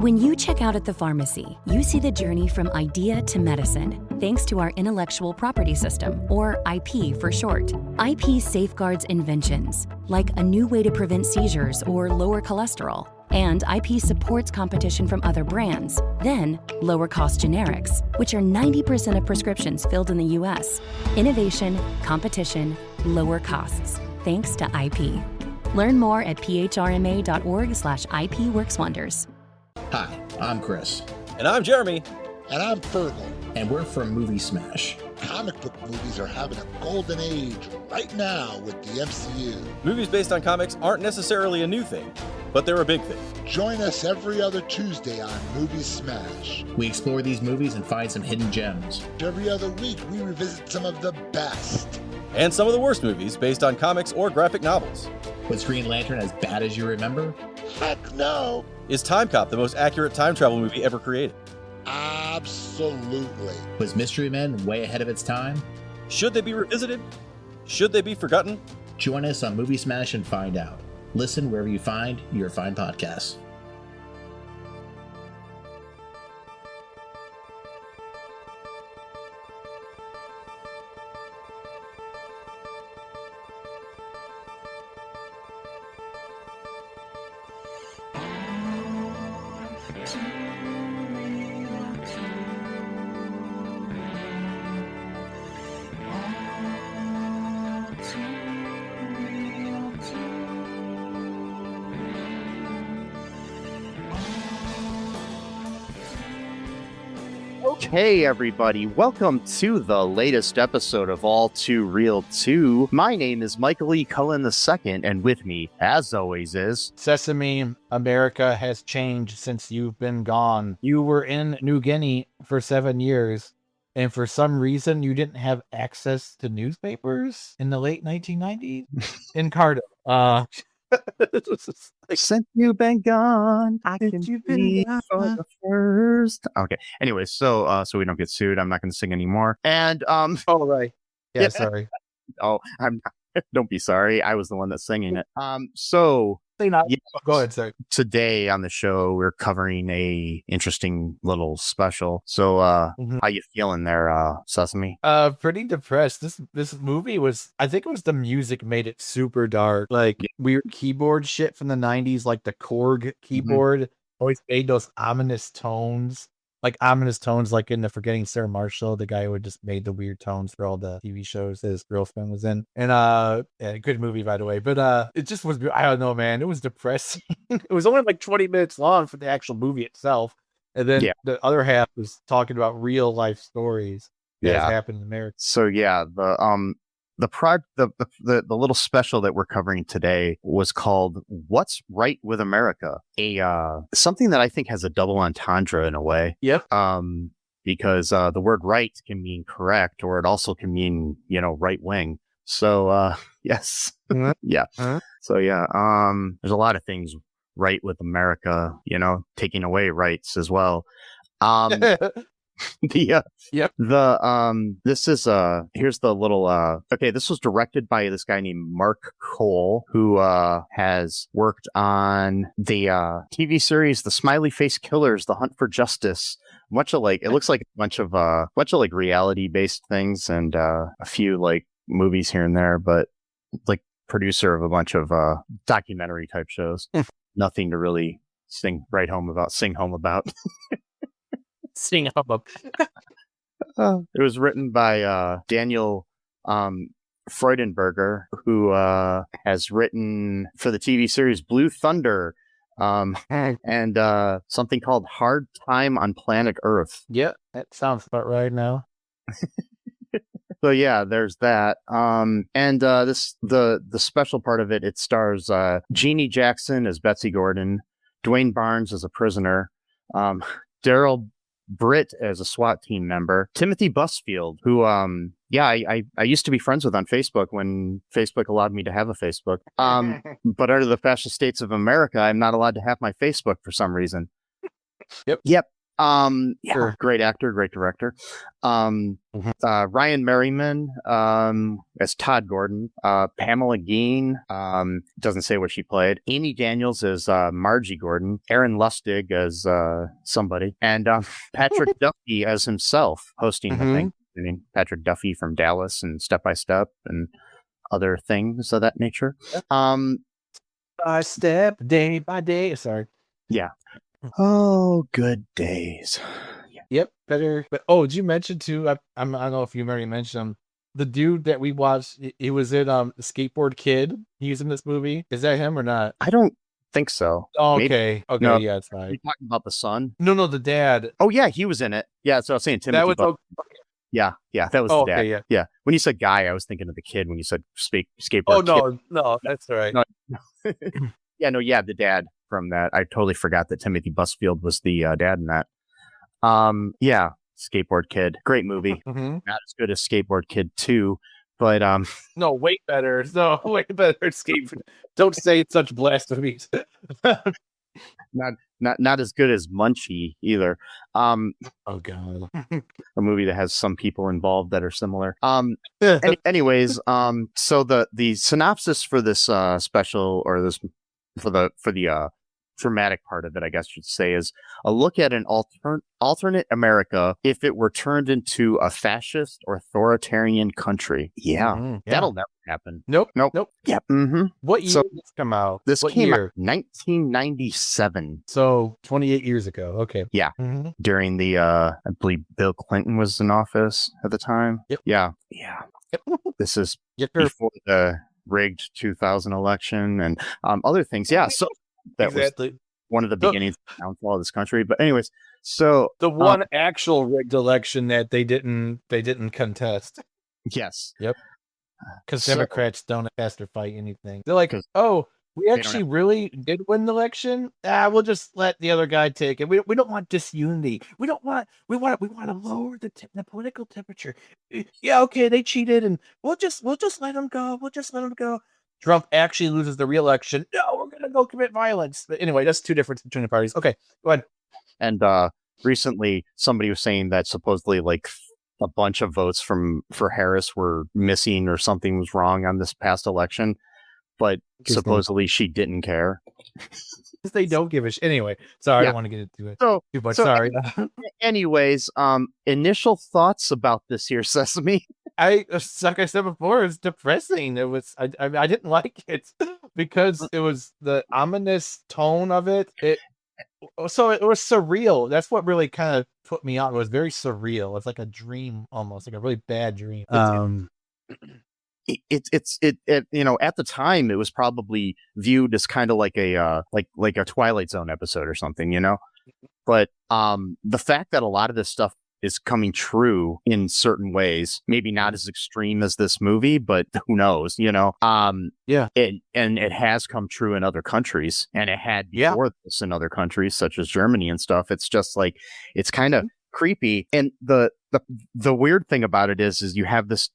When you check out at the pharmacy, you see the journey from idea to medicine, thanks to our intellectual property system, or IP for short. IP safeguards inventions, like a new way to prevent seizures or lower cholesterol. And IP supports competition from other brands, then lower cost generics, which are 90% of prescriptions filled in the US. Innovation, competition, lower costs, thanks to IP. Learn more at phrma.org/IP-workswonders. Hi, I'm Chris. And I'm Jeremy. And I'm Fergal. And we're from Movie Smash. Comic book movies are having a golden age right now with the MCU. Movies based on comics aren't necessarily a new thing, but they're a big thing. Join us every other Tuesday on Movie Smash. We explore these movies and find some hidden gems. Every other week, we revisit some of the best. And some of the worst movies based on comics or graphic novels. Was Green Lantern as bad as you remember? Heck no! Is Time Cop the most accurate time travel movie ever created? Absolutely. Was Mystery Men way ahead of its time? Should they be revisited? Should they be forgotten? Join us on Movie Smash and find out. Listen wherever you find your fine podcasts. Hey everybody, welcome to the latest episode of All2ReelToo. My name is Michael E. Cullen II, and with me, as always, is... Sesame, America has changed since you've been gone. You were in New Guinea for 7 years, and for some reason you didn't have access to newspapers in the late 1990s in Cardiff. Since you've been gone, I can be for the first. Okay. Anyway, so we don't get sued, I'm not going to sing anymore. And Oh right, yeah. Sorry. Oh, I'm not. Don't be sorry. I was the one that's singing it. So. Yeah. Go ahead, sorry. Today on the show, we're covering a interesting little special. So, how you feeling there, Sesame? Pretty depressed. This movie was, I think it was the music made it super dark. Like weird keyboard shit from the 90s, like the Korg keyboard always made those ominous tones. Like ominous tones, like in the Forgetting Sarah Marshall, the guy who had just made the weird tones for all the TV shows that his girlfriend was in. And yeah, good movie by the way. But it just was, I don't know, man. It was depressing. It was only like 20 minutes long for the actual movie itself. And then the other half was talking about real life stories that happened in America. So yeah, the little special that we're covering today was called "What's Right with America?" Something that I think has a double entendre in a way. Yep. Because the word "right" can mean correct, or it also can mean right wing. So yes, yeah. So yeah, there's a lot of things right with America. Taking away rights as well. This is here's the little this was directed by this guy named Mark Cole, who has worked on the TV series The Smiley Face Killers, The Hunt for Justice, it looks like a bunch of reality based things and a few like movies here and there, but like producer of a bunch of documentary type shows. Nothing to really sing home about. Sing up. It was written by Daniel Freudenberger, who has written for the TV series Blue Thunder and something called Hard Time on Planet Earth. Yeah, that sounds about right now. So yeah, there's that. And the special part of it stars Jeannie Jackson as Betsy Gordon, Dwayne Barnes as a prisoner, Daryl Britt as a SWAT team member, Timothy Busfield, who I used to be friends with on Facebook when Facebook allowed me to have a Facebook. But under the fascist states of America, I'm not allowed to have my Facebook for some reason. Yep. Yeah, Sure. great actor, great director. Ryan Merriman as Todd Gordon. Pamela Gein doesn't say what she played. Amy Daniels as Margie Gordon. Aaron Lustig as somebody, and Patrick Duffy as himself hosting the thing. I mean, Patrick Duffy from Dallas and Step by Step and other things of that nature. By step, day by day. Sorry. Yeah. Oh, good days. Yep, better. But oh, did you mention too? I don't know if you already mentioned him. The dude that we watched, he was in the Skateboard Kid. He's in this movie. Is that him or not? I don't think so. Oh, Maybe. okay. Okay, No. yeah, it's Are fine. you talking about the son? No, the dad. Oh yeah, he was in it. Yeah, so I was saying Timothy. That was Buck. Yeah, that was the dad. okay, yeah. Yeah. When you said guy, I was thinking of the kid. When you said skateboard. Oh no, that's all right. No. Yeah, the dad from that. I totally forgot that Timothy Busfield was the dad in that. Yeah, Skateboard Kid, great movie. Not as good as Skateboard Kid 2, but no, way better. No, way better. Skateboard. Don't say such blasphemies. not as good as Munchie either. Oh god, a movie that has some people involved that are similar. Anyways, so the synopsis for this special, or this for the dramatic part of it, I guess you'd say, is a look at an alternate America if it were turned into a fascist or authoritarian country. Yeah, that'll never happen. Nope. Yeah. What year did this come out? This what came year? out 1997. So 28 years ago. Okay. Yeah. During the I believe Bill Clinton was in office at the time. Yep. Yeah. Yep. This is Yep. before the rigged 2000 election and other things. Yeah. So that was one of the beginnings of the downfall of this country. But anyways, so the one actual rigged election that they didn't contest. Yes. Yep. Because Democrats don't have to fight anything. They're like, oh, we actually really did win the election. We'll just let the other guy take it. We don't want disunity. We want to lower the political temperature. Yeah, okay, they cheated, and we'll just let them go. We'll just let them go. Trump actually loses the re-election. No, we're gonna go commit violence. But anyway, that's two different between the parties. Okay, go ahead. And recently, somebody was saying that supposedly, like, a bunch of votes for Harris were missing or something was wrong on this past election, but supposedly she didn't care. They don't give a shit. Anyway, sorry, I don't want to get into it too much. Sorry. Anyways, initial thoughts about this here, Sesame. Like I said before, it's depressing. It was I didn't like it because it was the ominous tone of it. So it was surreal. That's what really kind of put me on. It was very surreal. It's like a dream, almost like a really bad dream. It's you know, at the time it was probably viewed as kind of like a like a Twilight Zone episode or something, you know. But the fact that a lot of this stuff is coming true in certain ways, maybe not as extreme as this movie, but who knows, you know? Yeah. And it has come true in other countries, and it had before this in other countries such as Germany and stuff. It's just like, it's kind of creepy. And the weird thing about it is you have this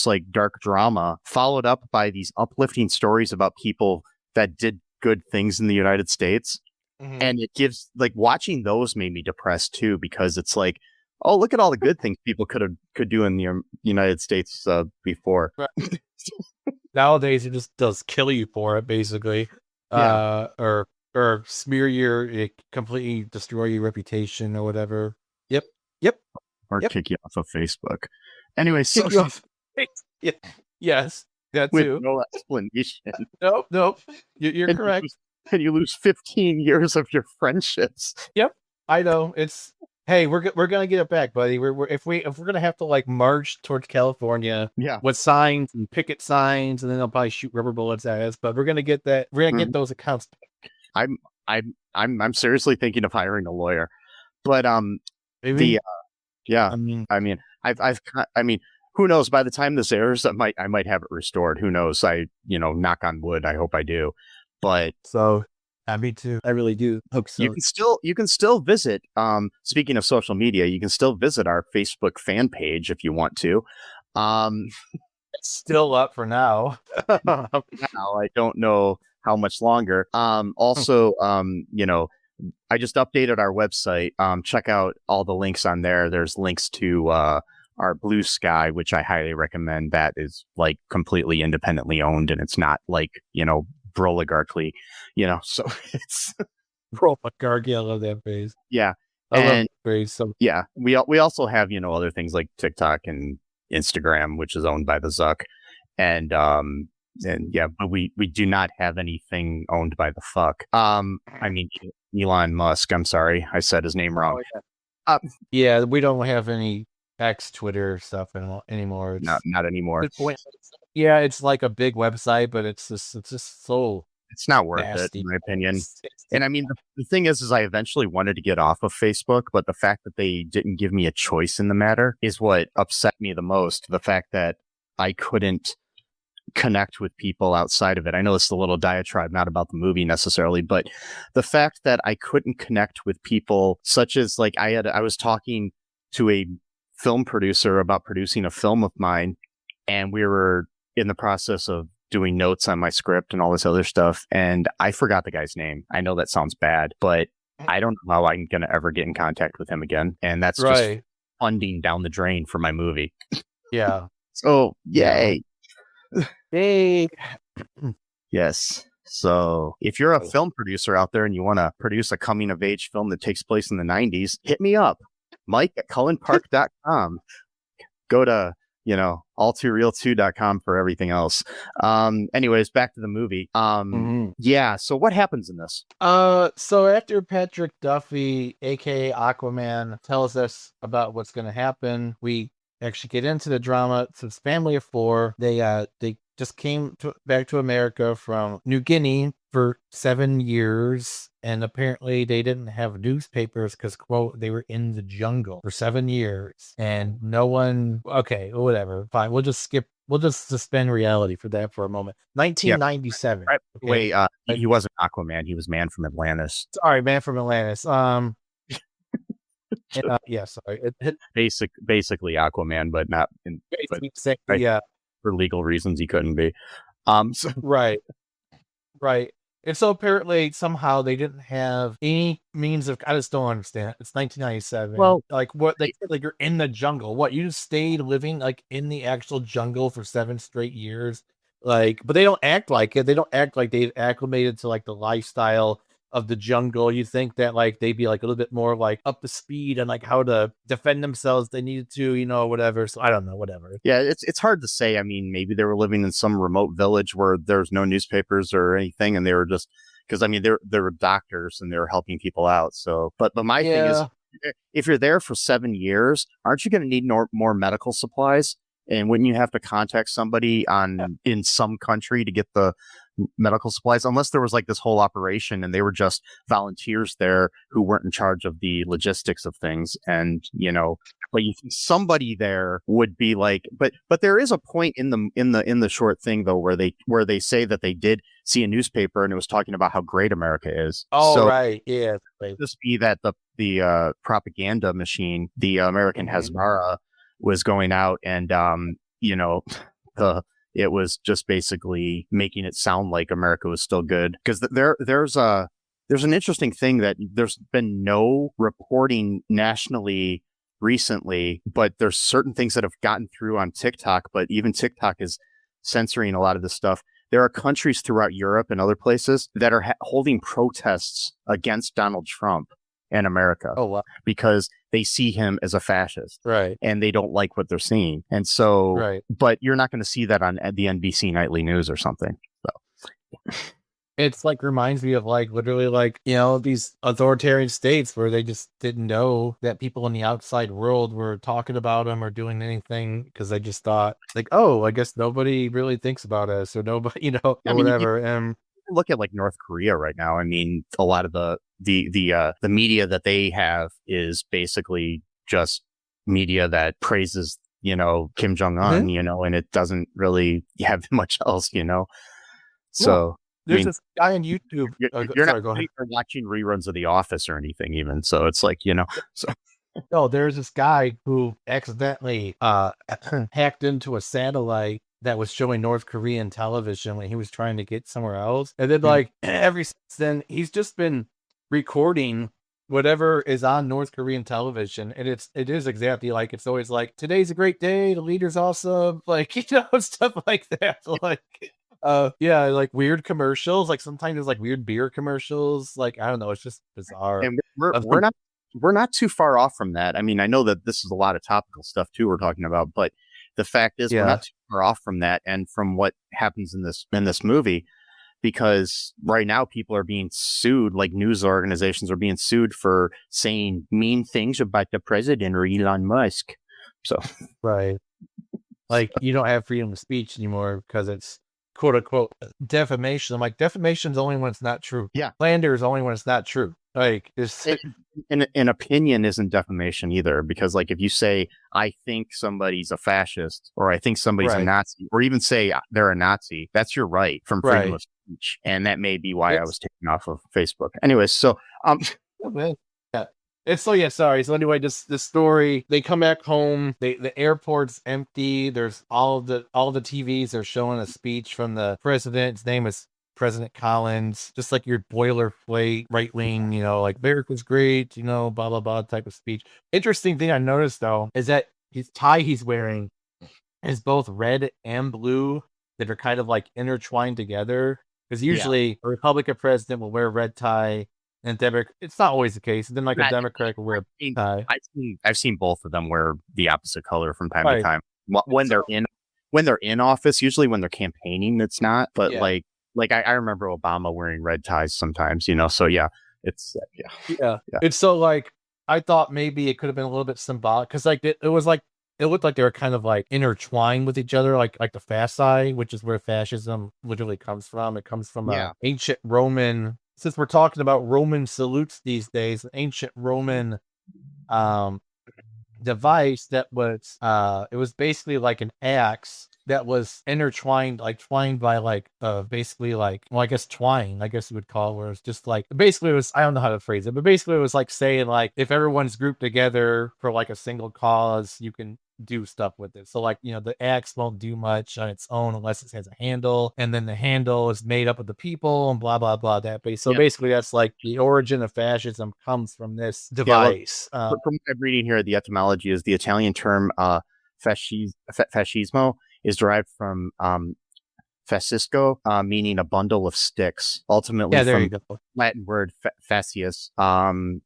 like dark drama followed up by these uplifting stories about people that did good things in the United States. And it gives, like, watching those made me depressed too, because it's like, oh, look at all the good things people could do in the United States before. Right. Nowadays, it just does kill you for it, basically, or smear completely destroy your reputation or whatever. Yep. Or kick you off of Facebook. Anyway, so yes, that with too. no explanation. Nope. You're correct. And you lose 15 years of your friendships. Yep, I know. It's hey, we're gonna get it back, buddy. If we're gonna have to like march towards California, with signs and picket signs, and then they'll probably shoot rubber bullets at us. But we're gonna get that. We're gonna get those accounts back. I'm seriously thinking of hiring a lawyer, but Maybe. I mean, who knows? By the time this airs, I might have it restored. Who knows? Knock on wood. I hope I do. But so. Me too. I really do hope so. You can still visit. Speaking of social media, you can still visit our Facebook fan page if you want to. It's still up for now. Now I don't know how much longer. Also, I just updated our website. Check out all the links on there. There's links to our Blue Sky, which I highly recommend. That is like completely independently owned, and it's not like, broligarchly, so it's Bro, Gargi, I love that phrase. yeah. I love And that phrase. So yeah, we also have, other things like TikTok and Instagram, which is owned by the Zuck. And yeah, but we do not have anything owned by the fuck. I mean, Elon Musk. I'm sorry, I said his name wrong. yeah, we don't have any X, Twitter stuff anymore. It's, not anymore. Yeah, it's like a big website, but it's just so it's not worth nasty. it, in my opinion. And I mean, the thing is I eventually wanted to get off of Facebook, but the fact that they didn't give me a choice in the matter is what upset me the most. The fact that I couldn't connect with people outside of it. I know it's a little diatribe, not about the movie necessarily, but the fact that I couldn't connect with people such as like I was talking to a film producer about producing a film of mine, and we were in the process of doing notes on my script and all this other stuff, and I forgot the guy's name. I know that sounds bad, but I don't know how I'm going to ever get in contact with him again, and that's just funding down the drain for my movie. Yeah. So, yay. Hey. Yes. So if you're a film producer out there and you want to produce a coming of age film that takes place in the 90s, hit me up. Mike at cullenpark.com. Go to, All2ReelToo.com for everything else. Anyways, back to the movie. Yeah. So what happens in this? So after Patrick Duffy, aka Aquaman, tells us about what's going to happen, we actually get into the drama. So it's family of four. They just came back to America from New Guinea for 7 years, and apparently they didn't have newspapers because, quote, they were in the jungle for 7 years, and no one. Okay, whatever, fine. We'll just suspend reality for that for a moment. 1997. Right. Okay? Wait, he wasn't Aquaman. He was Man from Atlantis. Sorry, Man from Atlantis. Yeah, sorry. Basically Aquaman, but not in. Exactly, yeah. For legal reasons, he couldn't be. So. Right. And so apparently somehow they didn't have any means of. I just don't understand. It's 1997. Well, like what? Like you're in the jungle. What, you just stayed living like in the actual jungle for 7 straight years? Like, but they don't act like it. They don't act like they've acclimated to like the lifestyle of the jungle. You think that like they'd be like a little bit more like up to speed and like how to defend themselves. They needed to, whatever. So I don't know, whatever. Yeah, it's hard to say. I mean, maybe they were living in some remote village where there's no newspapers or anything, and they were just because I mean they were doctors and they were helping people out. So, but my thing is, if you're there for 7 years, aren't you going to need more medical supplies? And wouldn't you have to contact somebody in some country to get the medical supplies, unless there was like this whole operation and they were just volunteers there who weren't in charge of the logistics of things? And but you think somebody there would be like, but there is a point in the short thing though where they say that they did see a newspaper and it was talking about how great America is. Right, yeah. This be that the propaganda machine, the American Hasbara, was going out and it was just basically making it sound like America was still good. Because there's an interesting thing that there's been no reporting nationally recently, but there's certain things that have gotten through on TikTok, but even TikTok is censoring a lot of this stuff. There are countries throughout Europe and other places that are holding protests against Donald Trump and America. Oh, wow. Because they see him as a fascist. Right. And they don't like what they're seeing. And so, right. But you're not going to see that on the NBC Nightly News or something. So it's like reminds me of like literally like, these authoritarian states where they just didn't know that people in the outside world were talking about them or doing anything because they just thought like, oh, I guess nobody really thinks about us or nobody, or whatever. Look at like North Korea right now. I mean, a lot of the media that they have is basically just media that praises, Kim Jong-un, and it doesn't really have much else, So there's this guy on YouTube. You're not watching reruns of The Office or anything even. So it's like, so. No, there's this guy who accidentally hacked into a satellite that was showing North Korean television when he was trying to get somewhere else. And then like ever since then, he's just been recording whatever is on North Korean television, and it is exactly like it's always like, today's a great day, the leader's awesome, like, you know, stuff like that. Like yeah, like weird commercials, like sometimes there's like weird beer commercials, like I don't know, it's just bizarre. And we're not too far off from that. I mean, I know that this is a lot of topical stuff too we're talking about, but the fact is we're not too far off from that and from what happens in this movie, because right now people are being sued, like news organizations are being sued for saying mean things about the president or Elon Musk. So right. Like you don't have freedom of speech anymore because it's quote unquote defamation. I'm like, defamation is only when it's not true. Yeah. Slander is only when it's not true. Like it's an opinion isn't defamation either, because like if you say I think somebody's a fascist or I think somebody's a Nazi, or even say they're a Nazi, that's your right from freedom of speech, and that may be why I was taken off of Facebook. Anyways, so yeah. It's sorry. So anyway, this story, they come back home, the airport's empty, there's all the TVs are showing a speech from the president. His name is President Collins, just like your boilerplate right wing, you know, like America's great, you know, blah blah blah type of speech. Interesting thing I noticed though is that his tie he's wearing is both red and blue that are kind of like intertwined together. Because usually a Republican president will wear a red tie, and Democrat, it's not always the case. And then like a Democrat will wear a blue tie. I've seen both of them wear the opposite color from time to time. When they're in office, usually when they're campaigning, it's not. But like I remember Obama wearing red ties sometimes, you know. So it's It's so like I thought maybe it could have been a little bit symbolic, because like it was like it looked like they were kind of like intertwined with each other, like the fasci, which is where fascism literally comes from. It comes from ancient Roman. Since we're talking about Roman salutes these days, ancient Roman device that was it was basically like an axe that was intertwined, like twined by like basically like, well, I guess twine, I guess you would call it, where it's just like basically it was, I don't know how to phrase it, but basically it was like saying like if everyone's grouped together for like a single cause, you can do stuff with it. So like, you know, the axe won't do much on its own unless it has a handle, and then the handle is made up of the people and blah blah blah that base. So basically that's like the origin of fascism comes from this device. From what I'm reading here, the etymology is the Italian term fascismo is derived from fascisco, meaning a bundle of sticks. Ultimately, from the Latin word fascius.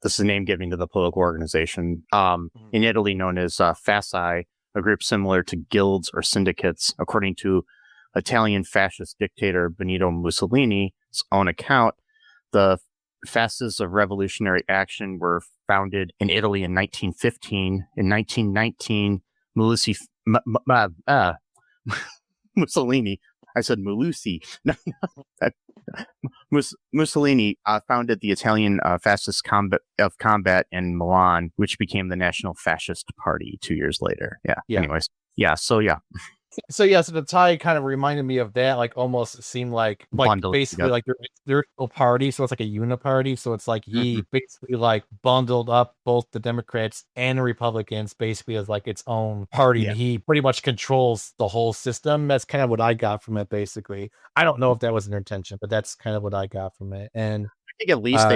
This is a name given to the political organization in Italy known as fasci, a group similar to guilds or syndicates. According to Italian fascist dictator Benito Mussolini's own account, the fasces of revolutionary action were founded in Italy in 1915. In 1919, Mussolini. I said Mulusi. Mussolini founded the Italian Fascist Combat in Milan, which became the National Fascist Party 2 years later. Anyways. So the tie kind of reminded me of that, like almost seemed like basically together. Like they're a party, so it's like a uniparty. So it's like he basically like bundled up both the Democrats and the Republicans basically as like its own party. And he pretty much controls the whole system. That's kind of what I got from it, basically. I don't know if that was an intention, but that's kind of what I got from it. And I think at least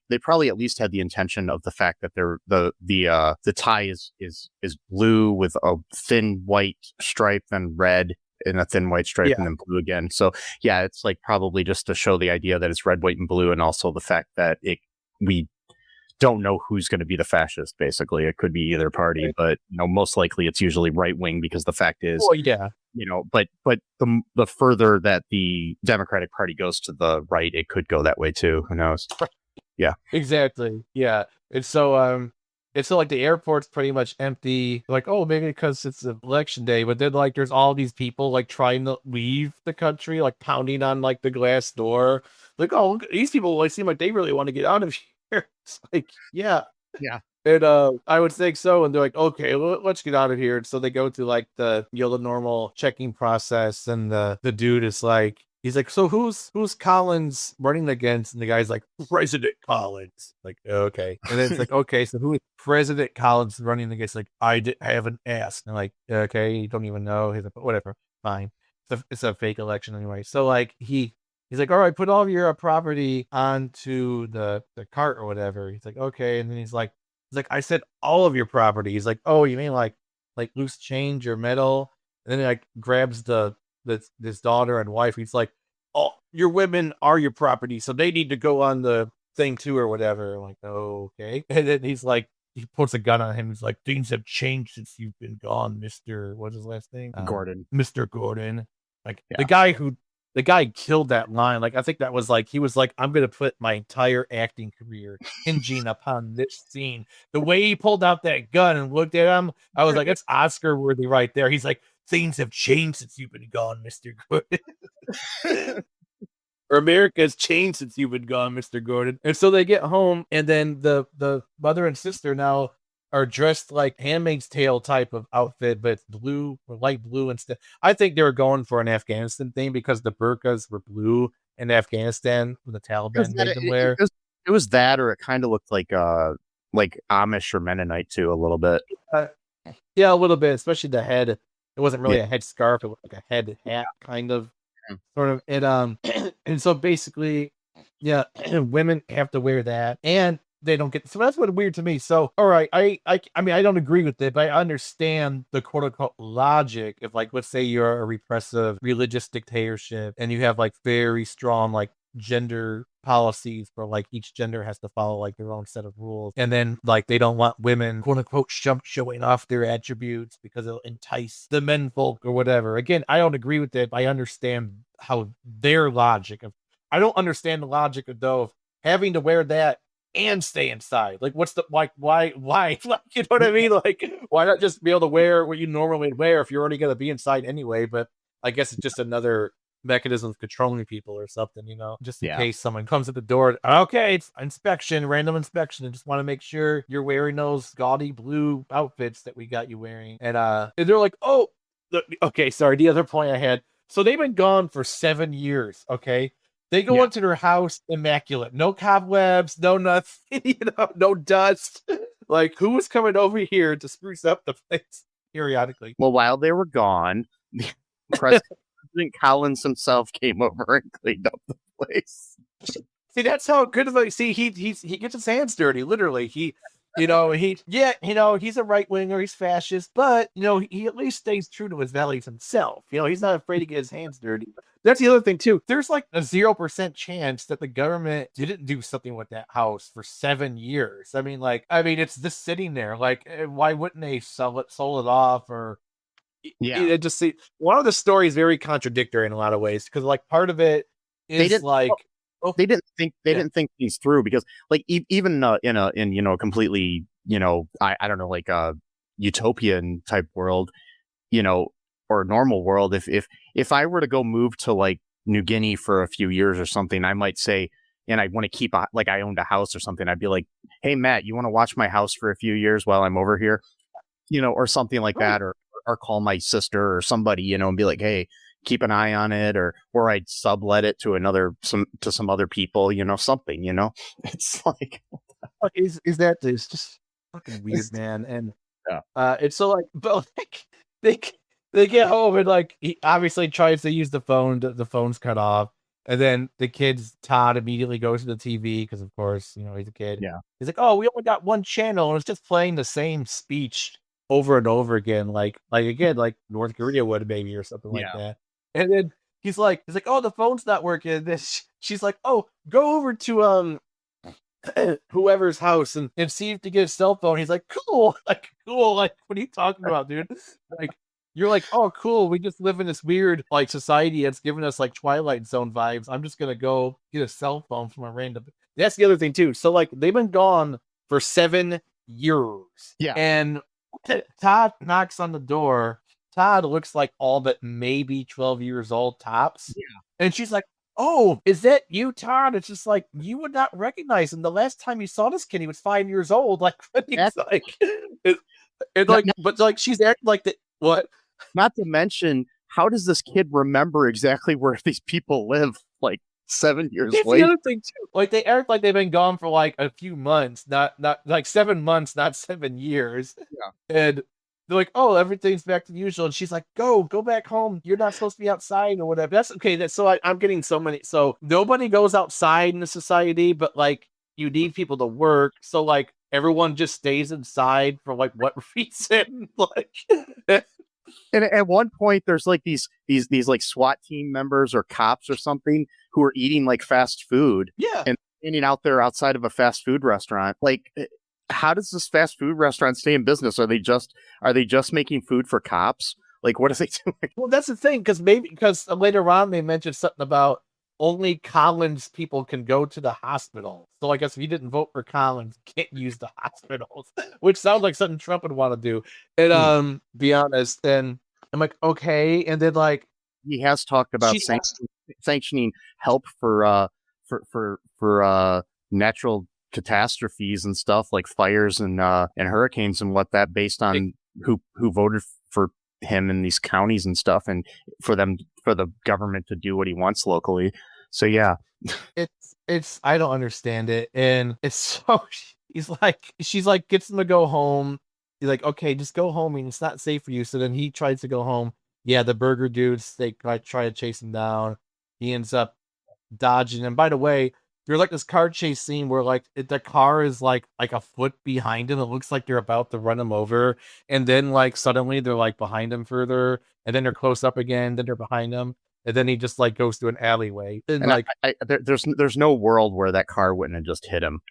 they probably at least had the intention of the fact that the tie is blue with a thin white stripe and red and a thin white stripe and then blue again. So it's like probably just to show the idea that it's red, white, and blue, and also the fact that we don't know who's going to be the fascist. Basically, it could be either party, but you know, most likely it's usually right wing, because the fact is, you know, but the further that the Democratic Party goes to the right, it could go that way too. Who knows? Yeah, exactly. Yeah. And so like the airport's pretty much empty, like, oh, maybe because it's an election day, but then like there's all these people like trying to leave the country, like pounding on like the glass door, like, oh, these people like seem like they really want to get out of here. It's like and I would think so, and they're like, okay, let's get out of here. And so they go through like the the normal checking process, and the dude is like, he's like, so who's Collins running against? And the guy's like, President Collins. Like, okay. And then it's like, okay, so who is President Collins running against? Like, I haven't asked. And like, okay, you don't even know. He's like, whatever, fine. It's a fake election anyway. So like he He's like, all right, put all of your property onto the cart or whatever. He's like, okay. And then he's like, I said all of your property. He's like, oh, you mean like loose change or metal? And then he like grabs this daughter and wife. He's like, oh, your women are your property, so they need to go on the thing too or whatever. I'm like, oh, okay. And then he's like, he puts a gun on him. He's like, things have changed since you've been gone, Mr. What's his last name? Gordon. Mr. Gordon. Like Yeah. the guy killed that line. Like, I think that was like, he was like, I'm going to put my entire acting career hinging upon this scene. The way he pulled out that gun and looked at him, I was like, it's Oscar worthy right there. He's like, things have changed since you've been gone, Mr. Gordon. Or America has changed since you've been gone, Mr. Gordon. And so they get home, and then the mother and sister now are dressed like Handmaid's Tale type of outfit, but it's blue or light blue instead. I think they were going for an Afghanistan thing because the burqas were blue in Afghanistan when the Taliban made them wear. It was that, or it kind of looked like Amish or Mennonite too, a little bit. Yeah, a little bit, especially the head. It wasn't really a head scarf; it was like a head hat, kind of, sort of. It and so basically, yeah, women have to wear that, and they don't get. So that's what's weird to me. So, all right, I mean, I don't agree with it, but I understand the quote unquote logic of, like, let's say you're a repressive religious dictatorship, and you have like very strong like gender policies for like each gender has to follow like their own set of rules, and then like they don't want women quote unquote showing off their attributes because it'll entice the menfolk or whatever. Again, I don't agree with it, but I understand how their logic of, I don't understand the logic of though of having to wear that and stay inside. Like, what's the like why like, you know what I mean? Like, why not just be able to wear what you normally would wear if you're already gonna be inside anyway? But I guess it's just another mechanism of controlling people or something, you know, just in case someone comes at the door. Okay, it's inspection, random inspection. I just want to make sure you're wearing those gaudy blue outfits that we got you wearing. And they're like, oh, okay, sorry. The other point I had. So they've been gone for 7 years. Okay. They go into their house immaculate, no cobwebs, no nothing, you know, no dust. Like, who was coming over here to spruce up the place periodically? Well, while they were gone, President Collins himself came over and cleaned up the place. See, that's how good of a he gets his hands dirty. Literally, he's a right winger, he's fascist, but you know he at least stays true to his values himself. You know, he's not afraid to get his hands dirty. That's the other thing too. There's like a 0% chance that the government didn't do something with that house for 7 years. I mean, it's just sitting there. Like, why wouldn't they sold it off or? Yeah, It just see one of the stories very contradictory in a lot of ways because like part of it is they didn't think these through because like even in completely I don't know, like a utopian type world, or normal world, if I were to go move to like New Guinea for a few years or something, I might say, and I want to keep I owned a house or something, I'd be like, hey Matt, you want to watch my house for a few years while I'm over here, or something like that, or call my sister or somebody, and be like, hey, keep an eye on it, or I'd sublet it to some other people, something, it's like, is that it's just fucking weird, man. And it's so like, but like they get home and like he obviously tries to use the phone, the phone's cut off, and then the kid's Todd immediately goes to the TV because of course he's a kid. Yeah, he's like, oh, we only got one channel and it's just playing the same speech over and over again, like North Korea would maybe or something like that. And then he's like, oh, the phone's not working. She's like, oh, go over to whoever's house and see if to get a cell phone. He's like, cool, like what are you talking about, dude? Like, you're like, oh, cool, we just live in this weird like society that's giving us like Twilight Zone vibes. I'm just gonna go get a cell phone from a random. That's the other thing too. So like they've been gone for 7 years. Yeah. And Todd knocks on the door. Todd looks like all but maybe 12 years old tops. Yeah. And she's like, oh, is that you, Todd? It's just like, you would not recognize him. The last time you saw this kid, he was 5 years old. Like, it's like, but like, she's acting like that. What? Not to mention, how does this kid remember exactly where these people live? Like 7 years That's later. The other thing too. Like they act like they've been gone for like a few months, not like 7 months, not 7 years. Yeah. And they're like, oh, everything's back to usual. And she's like, go back home. You're not supposed to be outside or whatever. That's okay. I'm getting so many. So nobody goes outside in the society, but like you need people to work. So like everyone just stays inside for like what reason? Like, And at one point, there's like these like SWAT team members or cops or something who are eating like fast food. yeah. And standing out there outside of a fast food restaurant. Like, how does this fast food restaurant stay in business? Are they just making food for cops? Like, what are they doing? Well, that's the thing, because later on they mentioned something about only Collins people can go to the hospital. So I guess if you didn't vote for Collins, you can't use the hospitals, which sounds like something Trump would want to do. And be honest, and I'm like, okay. And then like He has talked about sanctioning help for natural catastrophes and stuff like fires and hurricanes and what that based on who voted for him in these counties and stuff, and for the government to do what he wants locally. So yeah, it's I don't understand it, and it's so she's like gets him to go home. He's like, okay, just go home, and it's not safe for you. So then he tries to go home. Yeah, the burger dudes, they try to chase him down. He ends up dodging. And by the way, there's like this car chase scene where like the car is like a foot behind him. It looks like they're about to run him over, and then like suddenly they're like behind him further, and then they're close up again. Then they're behind him, and then he just like goes through an alleyway. And like there's no world where that car wouldn't have just hit him.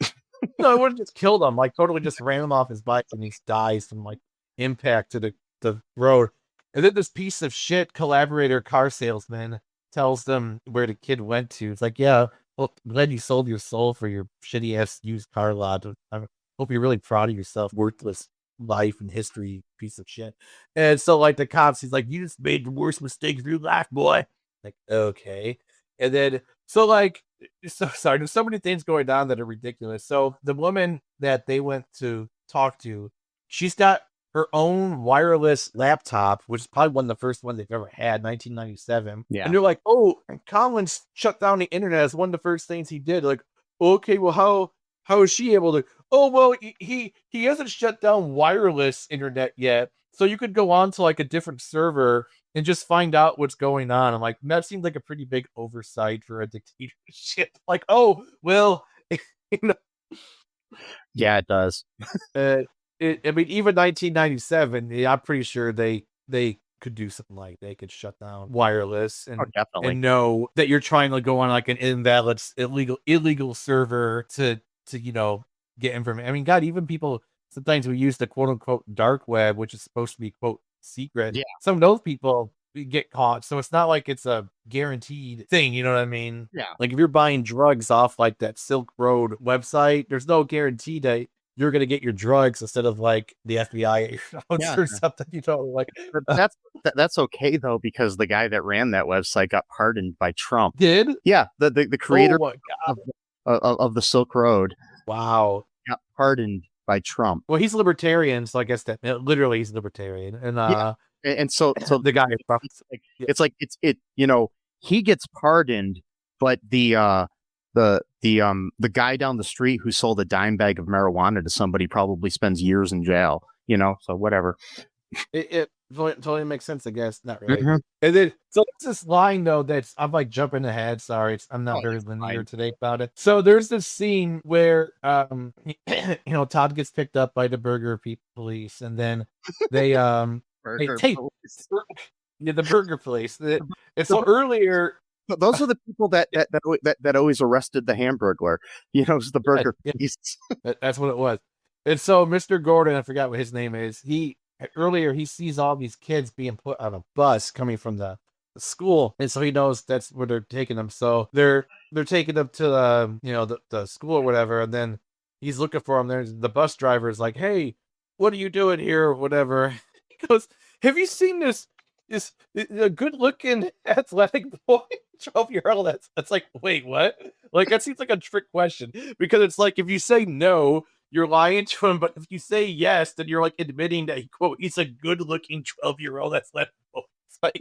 no, it would have just killed him. Like totally just ran him off his bike, and he dies from like impact to the road. And then this piece of shit collaborator car salesman tells them where the kid went to. It's like, yeah, well, I'm glad you sold your soul for your shitty ass used car lot. I hope you're really proud of yourself, worthless life and history piece of shit. And so, like, the cops, he's like, you just made the worst mistake of your life, boy. Like, okay. And then, so like, so sorry, there's so many things going on that are ridiculous. So the woman that they went to talk to, she's got her own wireless laptop, which is probably one of the first ones they've ever had, 1997. Yeah. And they're like, oh, and Collins shut down the internet as one of the first things he did. Like, okay, well, how is she able to? Oh, well, he hasn't shut down wireless internet yet. So you could go on to like a different server and just find out what's going on. I'm like, that seems like a pretty big oversight for a dictatorship. Like, oh, well, you know. Yeah, it does. I mean, even 1997, yeah, I'm pretty sure they could do something like they could shut down wireless and definitely. and know that you're trying to go on like an invalid, illegal server to get information. I mean, God, even people sometimes we use the quote unquote dark web, which is supposed to be quote secret. Yeah. Some of those people get caught, so it's not like it's a guaranteed thing. You know what I mean? Yeah. Like if you're buying drugs off like that Silk Road website, there's no guarantee that you're gonna get your drugs instead of like the FBI at your house or something, like. That's okay though, because the guy that ran that website got pardoned by Trump. Did? Yeah, the creator Oh of the Silk Road. Wow. Got pardoned by Trump. Well, he's libertarian, so I guess that literally he's libertarian, and and so the guy is he gets pardoned, but the guy down the street who sold a dime bag of marijuana to somebody probably spends years in jail, so whatever. It totally makes sense, I guess. Not really. Mm-hmm. And then, so there's this line though that's I'm like jumping ahead. Sorry, I'm not very linear today about it. So there's this scene where Todd gets picked up by the burger police, and then they the burger police. And so earlier. Those are the people that always arrested the Hamburglar. It's the burger police. That's what it was. And so Mr. Gordon, I forgot what his name is. He sees all these kids being put on a bus coming from the school, and so he knows that's where they're taking them. So they're taking them to the school or whatever, and then he's looking for them. There's the bus driver is like, "Hey, what are you doing here?" or whatever. He goes, "Have you seen this a good-looking athletic boy, 12-year-old?" That's like, wait, what? Like that seems like a trick question, because it's like if you say no, you're lying to him, but if you say yes, then you're like admitting that quote he's a good-looking 12-year-old athletic boy. It's like,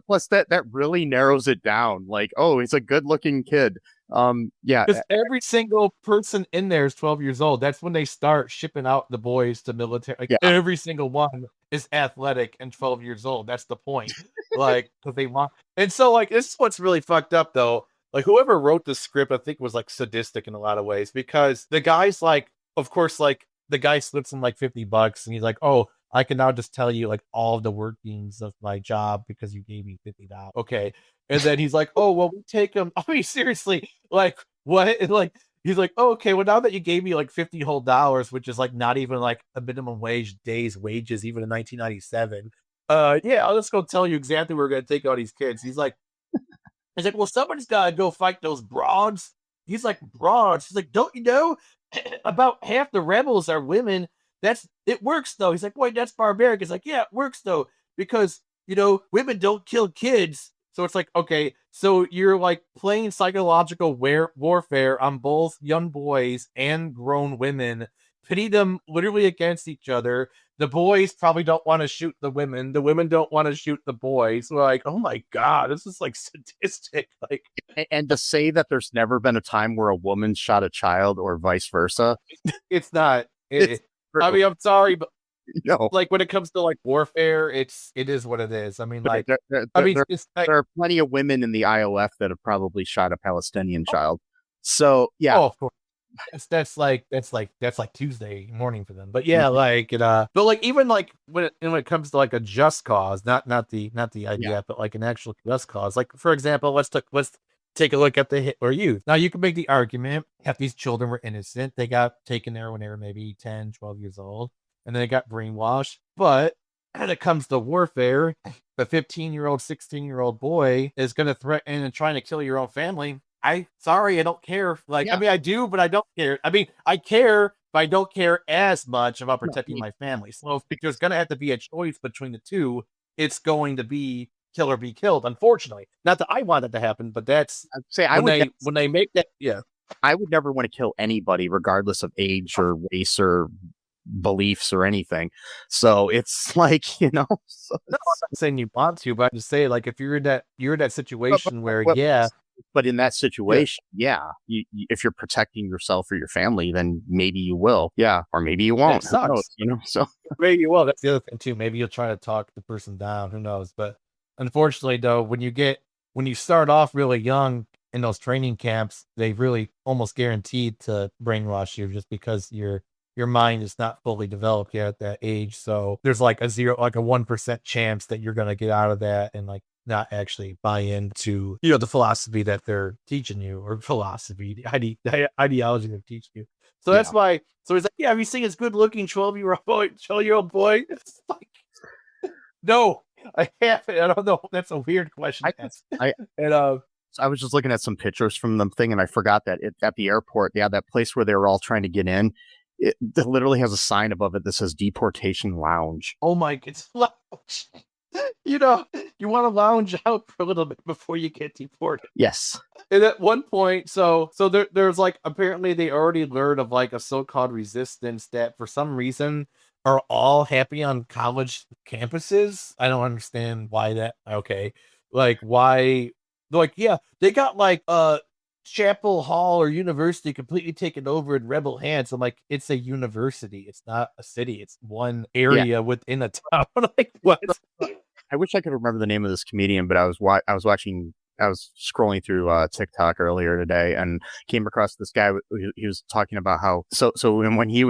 plus that really narrows it down. Like, oh, he's a good-looking kid. Yeah. Because every single person in there is 12 years old. That's when they start shipping out the boys to military. Like Yeah. every single one is athletic and 12 years old. That's the point. Like, because they want. And so, like, this is what's really fucked up, though. Like, whoever wrote the script, I think, was like sadistic in a lot of ways because the guy's like, of course, like the guy slips him like $50 and he's like, oh, I can now just tell you like all of the workings of my job because you gave me $50. Okay. And then he's like, oh, well, we take him. I mean, seriously, like, what? And like, he's like, oh, okay, well, now that you gave me like $50 whole dollars, which is like not even like a minimum wage day's wages, even in 1997. Yeah, I'll just go tell you exactly where we're gonna take all these kids. He's like, well, somebody's gotta go fight those broads. He's like, broads. He's like, don't you know about half the rebels are women? It works though. He's like, wait, that's barbaric. It's like, yeah, it works though, because women don't kill kids. So it's like, okay, so you're like playing psychological warfare on both young boys and grown women, pitting them literally against each other. The boys probably don't want to shoot the women. The women don't want to shoot the boys. We're like, oh my God, this is like sadistic. Like, And to say that there's never been a time where a woman shot a child or vice versa. it's not. I mean, I'm sorry, but No. like when it comes to like warfare, it is what it is. I mean, like, there are plenty of women in the IOF that have probably shot a Palestinian child. So yeah. Oh, of course. That's like Tuesday morning for them. But yeah, like but like even like when it comes to like a just cause, not the idea, but like an actual just cause. Like for example, let's take a look at the Hitler Youth. Now you can make the argument if these children were innocent, they got taken there when they were maybe 10, 12 years old, and they got brainwashed. But when it comes to warfare, the 15-year-old, 16-year-old boy is going to threaten and trying to kill your own family. I don't care. Like, I mean, I do, but I don't care. I mean, I care, but I don't care as much about protecting my family. So if there's going to have to be a choice between the two, it's going to be kill or be killed, unfortunately. Not that I want that to happen, but that's when they make that. Yeah, I would never want to kill anybody, regardless of age or race or beliefs or anything. So it's like, so no, I'm not saying you want to, but I just say like if you're in that situation where but in that situation, you, if you're protecting yourself or your family, then maybe you will, or maybe you won't. It sucks. Who knows, so maybe you will. That's the other thing too. Maybe you'll try to talk the person down. Who knows? But unfortunately, though, when you start off really young in those training camps, they really almost guaranteed to brainwash you just because your mind is not fully developed yet at that age. So there's like a 1% chance that you're gonna get out of that and like not actually buy into the philosophy that they're teaching you, or the ideology they're teaching you. So that's why. So he's like, have you seen this good looking 12-year-old boy? It's like, no, I haven't. I don't know. That's a weird question. I was just looking at some pictures from the thing, and I forgot that at the airport, that place where they were all trying to get in, it literally has a sign above it that says deportation lounge. Oh my, it's lounge. You want to lounge out for a little bit before you get deported. Yes. And at one point, so there's like, apparently they already learned of like a so-called resistance that for some reason are all happy on college campuses. I don't understand why that. Okay. Like why, like, they got like Chapel Hall or university completely taken over in rebel hands. I'm like, it's a university. It's not a city. It's one area within a town. Like, what? I wish I could remember the name of this comedian, but I was scrolling through TikTok earlier today and came across this guy. He was talking about how when he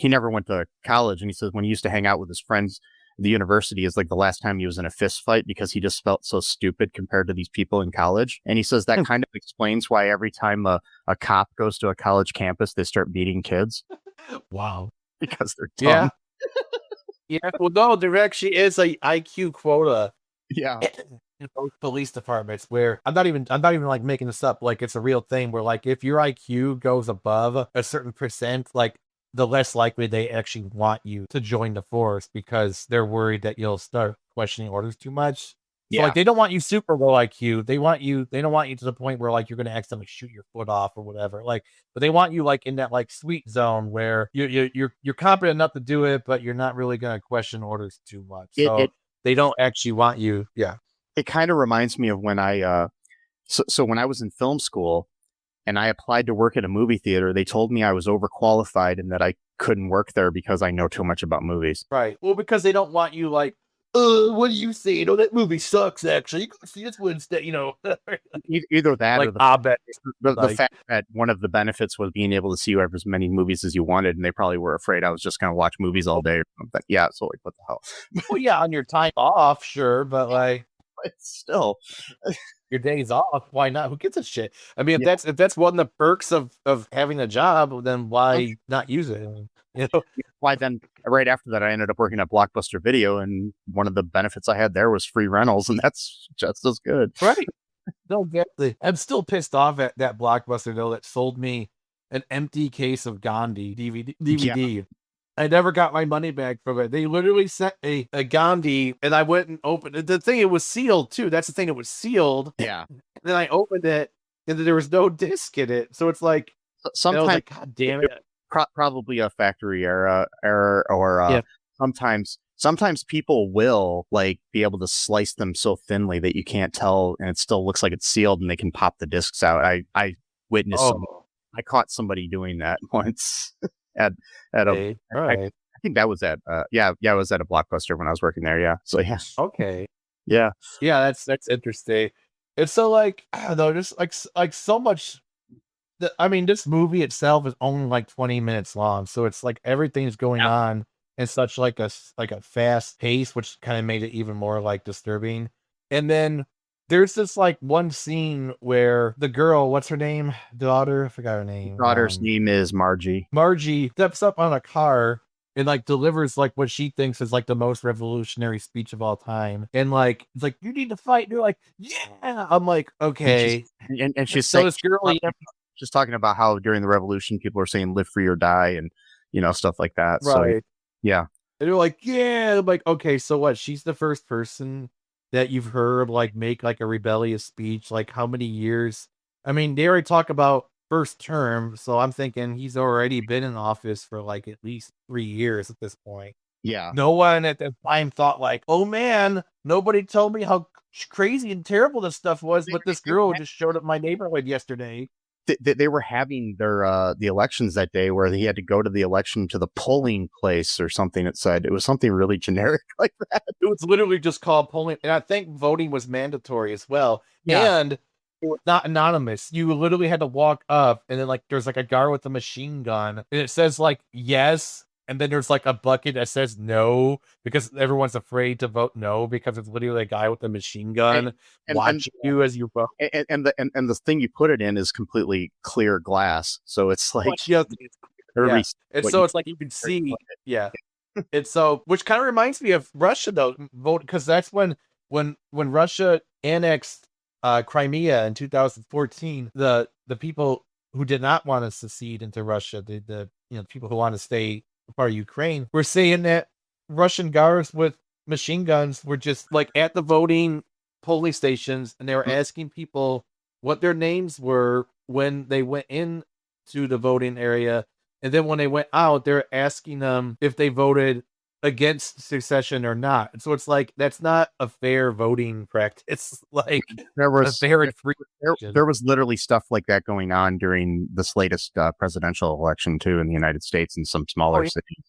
never went to college, and he says when he used to hang out with his friends at the university is like the last time he was in a fist fight because he just felt so stupid compared to these people in college. And he says that kind of explains why every time a cop goes to a college campus, they start beating kids. Wow. Because they're dumb. Well, no, there actually is a IQ quota. Yeah. In both police departments where I'm not even like making this up. Like it's a real thing where like if your IQ goes above a certain percent, like the less likely they actually want you to join the force because they're worried that you'll start questioning orders too much. So like they don't want you super low IQ. They don't want you to the point where like you're going to accidentally shoot your foot off or whatever. Like, but they want you like in that like sweet zone where you're competent enough to do it, but you're not really going to question orders too much. So they don't actually want you. Yeah. It kind of reminds me of when I so when I was in film school, and I applied to work at a movie theater. They told me I was overqualified and that I couldn't work there because I know too much about movies. Right. Well, because they don't want you like, what do you say? That movie sucks, actually. You go see this one instead, Either that like, or the fact that one of the benefits was being able to see as many movies as you wanted, and they probably were afraid I was just going to watch movies all day or something. Yeah, so like, what the hell? well, yeah, on your time off, sure, but like, It's still your days off, why not? Who gives a shit? I mean, Yeah. if that's one of the perks of having a job, then why not use it? Why then? Right after that, I ended up working at Blockbuster Video, and one of the benefits I had there was free rentals, and that's just as good. Right. No, exactly. I'm still pissed off at that Blockbuster though that sold me an empty case of Gandhi DVD. I never got my money back from it. They literally sent a Gandhi, and I went and opened it. The thing, it was sealed too. That's the thing, it was sealed. Yeah. Then I opened it, and there was no disc in it. So it's like, Sometimes, like, God damn it. probably a factory error, or sometimes people will like be able to slice them so thinly that you can't tell, and it still looks like it's sealed, and they can pop the discs out. I witnessed I caught somebody doing that once at a. All right. I think that was at it was at a Blockbuster when I was working there. Yeah. So yeah. Okay. Yeah. Yeah, that's interesting. It's so like, I don't know, just like so much. I mean, this movie itself is only like 20 minutes long, so it's like everything's going on in such like a fast pace, which kind of made it even more like disturbing. And then there's this like one scene where the girl, what's her name? Daughter, I forgot her name. Daughter's name is Margie. Margie steps up on a car and like delivers like what she thinks is like the most revolutionary speech of all time. And like, it's like, you need to fight. And you're like, yeah. I'm like, okay. And she's so saying, this girl, she's talking about how during the revolution people are saying live free or die, and stuff like that. Right. So yeah. And they're like, yeah. I'm like, okay, so what? She's the first person that you've heard like make like a rebellious speech. Like, how many years? I mean, they already talk about first term, so I'm thinking he's already been in office for like at least 3 years at this point. Yeah. No one at that time thought like, oh man, nobody told me how crazy and terrible this stuff was, but this girl just showed up in my neighborhood yesterday. They were having their the elections that day where he had to go to the election to the polling place or something. It said it was something really generic like that. It was literally just called polling, and I think voting was mandatory as well. Yeah. And it was not anonymous. You literally had to walk up, and then like there's like a guard with a machine gun, and it says like yes, and then there's like a bucket that says no, because everyone's afraid to vote no because it's literally a guy with a machine gun watching you as you vote. And the thing you put it in is completely clear glass, so it's like it's like you can see. Yeah. It's so, which kind of reminds me of Russia though, because that's when Russia annexed Crimea in 2014. The people who did not want to secede into Russia, the people who want to stay part of Ukraine, were saying that Russian guards with machine guns were just like at the voting polling stations, and they were asking people what their names were when they went in to the voting area. And then when they went out, they're asking them if they voted against secession or not. And so it's like, that's not a fair voting practice. It's like there was a fair and free. There was literally stuff like that going on during this latest presidential election too in the United States, in some smaller cities,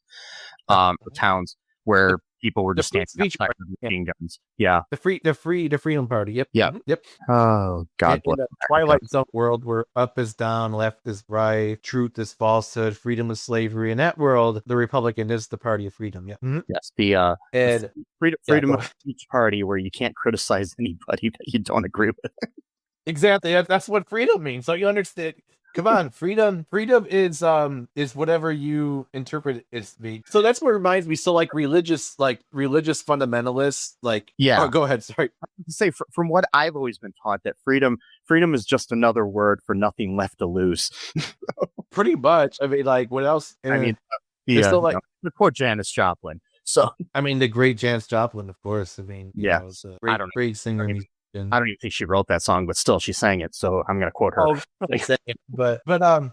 towns where people were just standing outside with machine guns. Yeah. The Freedom Party. Yep. Yeah. Yep. Oh, God bless. In the Twilight Zone world where up is down, left is right, truth is falsehood, freedom is slavery. In that world, the Republican is the party of freedom. Yeah. Mm-hmm. Yes. The freedom of speech party, where you can't criticize anybody that you don't agree with. Exactly. That's what freedom means. So you understand. Come on, freedom is whatever you interpret it as being. So that's what reminds me. So like religious fundamentalists, like, yeah. Oh, go ahead. Sorry. To say from what I've always been taught, that freedom is just another word for nothing left to lose. Pretty much. I mean, like, what else? I mean, still like the poor Janis Joplin. So I mean, the great Janis Joplin, of course. I mean, yeah, great singer. I don't even think she wrote that song, but still she sang it, so I'm gonna quote her. But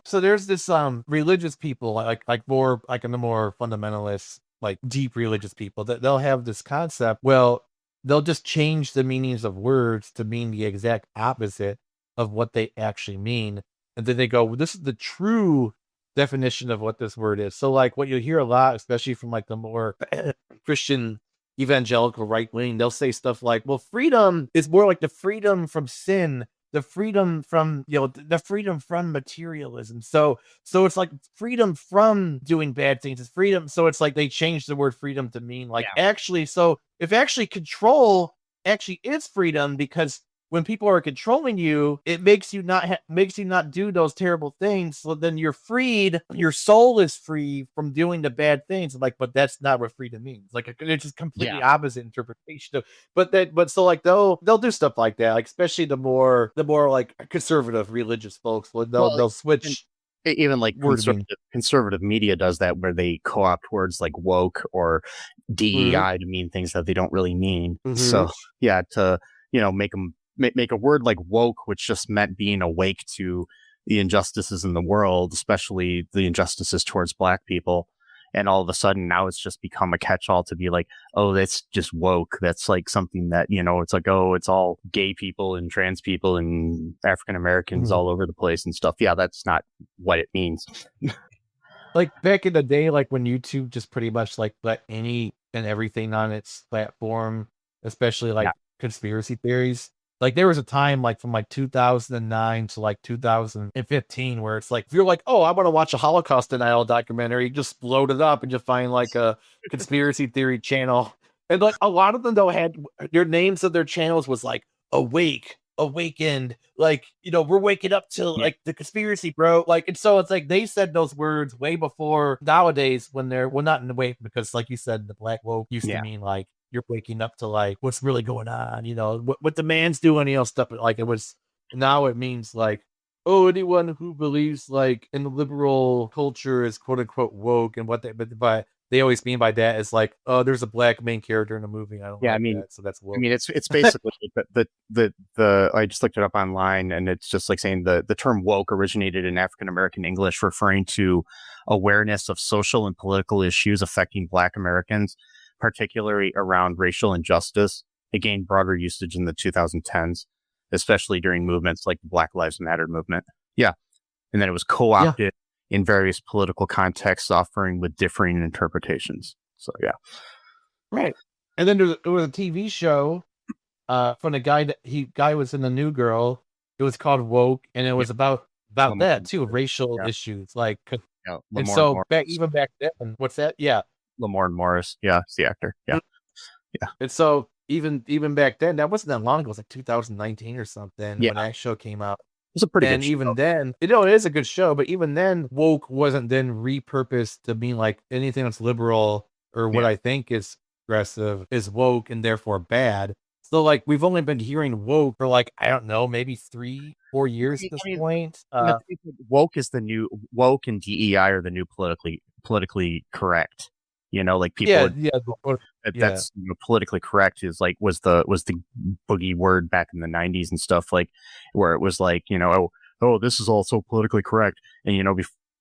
so there's this religious people like more like in the more fundamentalist, like deep religious people, that they'll have this concept. Well, they'll just change the meanings of words to mean the exact opposite of what they actually mean. and then they go, well, this is the true definition of what this word is. So like what you hear a lot, especially from like the more Christian evangelical right wing, they'll say stuff like, well, freedom is more like the freedom from sin, the freedom from, the freedom from materialism. So it's like freedom from doing bad things is freedom. So it's like they changed the word freedom to mean like actually, so if actually control actually is freedom, because when people are controlling you, it makes you not do those terrible things. So then you're freed. Your soul is free from doing the bad things. Like, but that's not what freedom means. Like, it's just completely opposite interpretation of. But so like they'll do stuff like that. Like especially the more like conservative religious folks, they'll switch. Even like conservative media does that, where they co-opt words like woke or DEI to mean things that they don't really mean. So yeah, to make a word like woke, which just meant being awake to the injustices in the world, especially the injustices towards Black people. And all of a sudden now it's just become a catch-all to be like, oh, that's just woke. That's like something that, it's like, oh, it's all gay people and trans people and African Americans all over the place and stuff. Yeah, that's not what it means. Like back in the day, like when YouTube just pretty much like let any and everything on its platform, especially like conspiracy theories. Like there was a time like from like 2009 to like 2015 where it's like, if you're like, oh, I want to watch a Holocaust denial documentary, you just load it up and just find like a conspiracy theory channel. And like a lot of them though had their names of their channels was like awakened, like, we're waking up to like the conspiracy, bro. Like, and so it's like they said those words way before nowadays when they're, well, not in the way, because like you said, the Black woke used to mean like, you're waking up to like what's really going on, what the man's doing, stuff like it was. Now it means like, oh, anyone who believes like in the liberal culture is quote unquote woke, and what they always mean by that is like, oh, there's a Black main character in a movie. I don't like that, so that's woke. I mean, it's basically the I just looked it up online, and it's just like saying the term woke originated in African American English, referring to awareness of social and political issues affecting Black Americans, particularly around racial injustice. It gained broader usage in the 2010s, especially during movements like the Black Lives Matter movement. Yeah. And then it was co-opted in various political contexts, offering with differing interpretations. So, yeah. Right. And then there was a TV show from the guy was in The New Girl. It was called Woke, and it was about that too, racial issues. Like, and so even back then, what's that? Yeah. Lamorne Morris, it's the actor. Yeah. And so even back then, that wasn't that long ago. It was like 2019 or something when that show came out. It was a pretty good show. Even then, it is a good show, but even then, woke wasn't then repurposed to mean like anything that's liberal or what I think is progressive is woke and therefore bad. So like we've only been hearing woke for like, I don't know, maybe 3-4 years at this point. Woke is the new woke, and DEI are the new politically correct. Like people, that's politically correct is like was the boogie word back in the 90s and stuff, like where it was like, oh, this is also politically correct. And,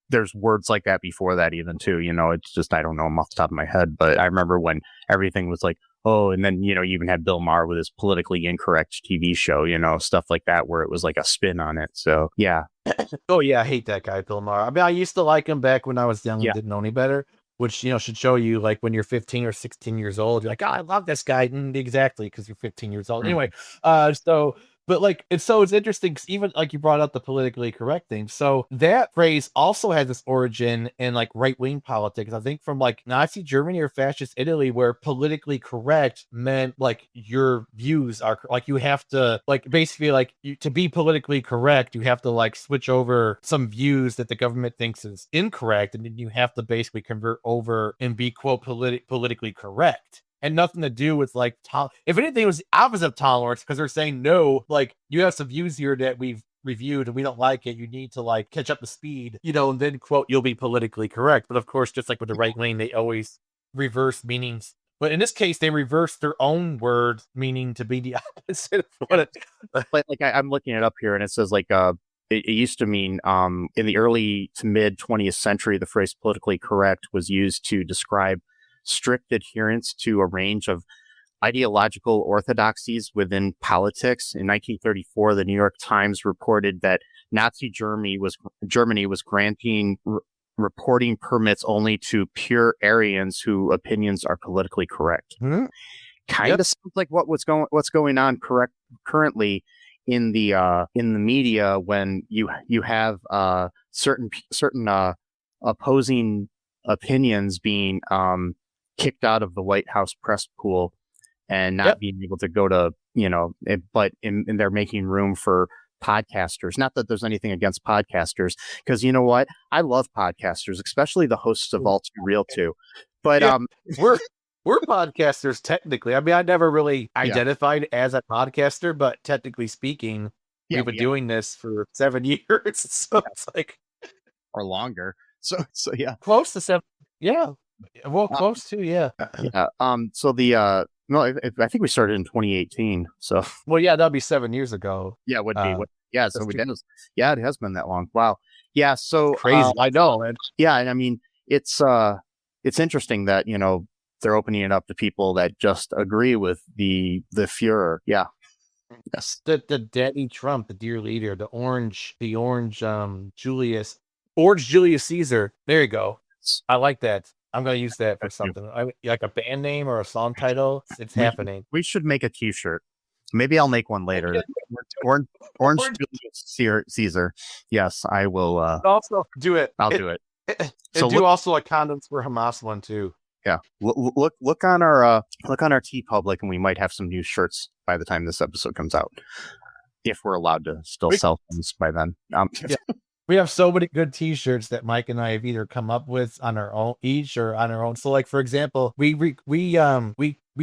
there's words like that before that even too, it's just, I don't know them off the top of my head, but I remember when everything was like, oh, and then, you even had Bill Maher with his politically incorrect TV show, stuff like that, where it was like a spin on it. So, yeah. Oh, yeah. I hate that guy, Bill Maher. I mean, I used to like him back when I was young and didn't know any better. Which, should show you, like, when you're 15 or 16 years old, you're like, oh, I love this guy. Exactly, because you're 15 years old. Anyway, but, like, it's interesting, because even, like, you brought up the politically correct thing. So that phrase also has this origin in, like, right-wing politics. I think from, like, Nazi Germany or fascist Italy, where politically correct meant, like, your views are, like, you have to, like, basically, like, to be politically correct, you have to, like, switch over some views that the government thinks is incorrect, and then you have to basically convert over and be, quote, politically correct. And nothing to do with like, if anything, it was the opposite of tolerance, because they're saying, no, like you have some views here that we've reviewed and we don't like it. You need to like catch up to speed, and then quote, you'll be politically correct. But of course, just like with the right wing, they always reverse meanings. But in this case, they reversed their own word meaning to be the opposite of what it. But like I'm looking it up here, and it says like it used to mean in the early to mid 20th century, the phrase politically correct was used to describe strict adherence to a range of ideological orthodoxies within politics. In 1934, the New York Times reported that Nazi Germany was granting reporting permits only to pure Aryans whose opinions are politically correct. Kind of sounds like what's going on currently in the media when you have certain opposing opinions being kicked out of the White House press pool and not being able to go to, but they're making room for podcasters. Not that there's anything against podcasters, because you know what? I love podcasters, especially the hosts of All2ReelToo. But we're podcasters technically. I mean, I never really identified as a podcaster, but technically speaking, we've been doing this for 7 years. So it's like, or longer. So yeah. Close to 7. Yeah. Well, close to, yeah. So the no, I think we started in 2018. So well, yeah, that'd be 7 years ago. Yeah, it would be. Yeah, so we did. Yeah, it has been that long. Wow. Yeah, so crazy. I know, man. Yeah, and I mean, it's interesting that they're opening it up to people that just agree with the Fuhrer. Yeah. Yes. The Daddy Trump, the dear leader, the orange Julius Caesar. There you go. I like that. I'm going to use that for something. Like a band name or a song title. It's happening. We should make a t-shirt. Maybe I'll make one later. Orange Julius Caesar. Yes, I will. Also do it. I'll do it. So do also a condoms for Hamas one too. Yeah. Look on our TeePublic, and we might have some new shirts by the time this episode comes out, if we're allowed to still sell things by then. Yeah. We have so many good T-shirts that Mike and I have either come up with on our own each or on our own. So, like for example, we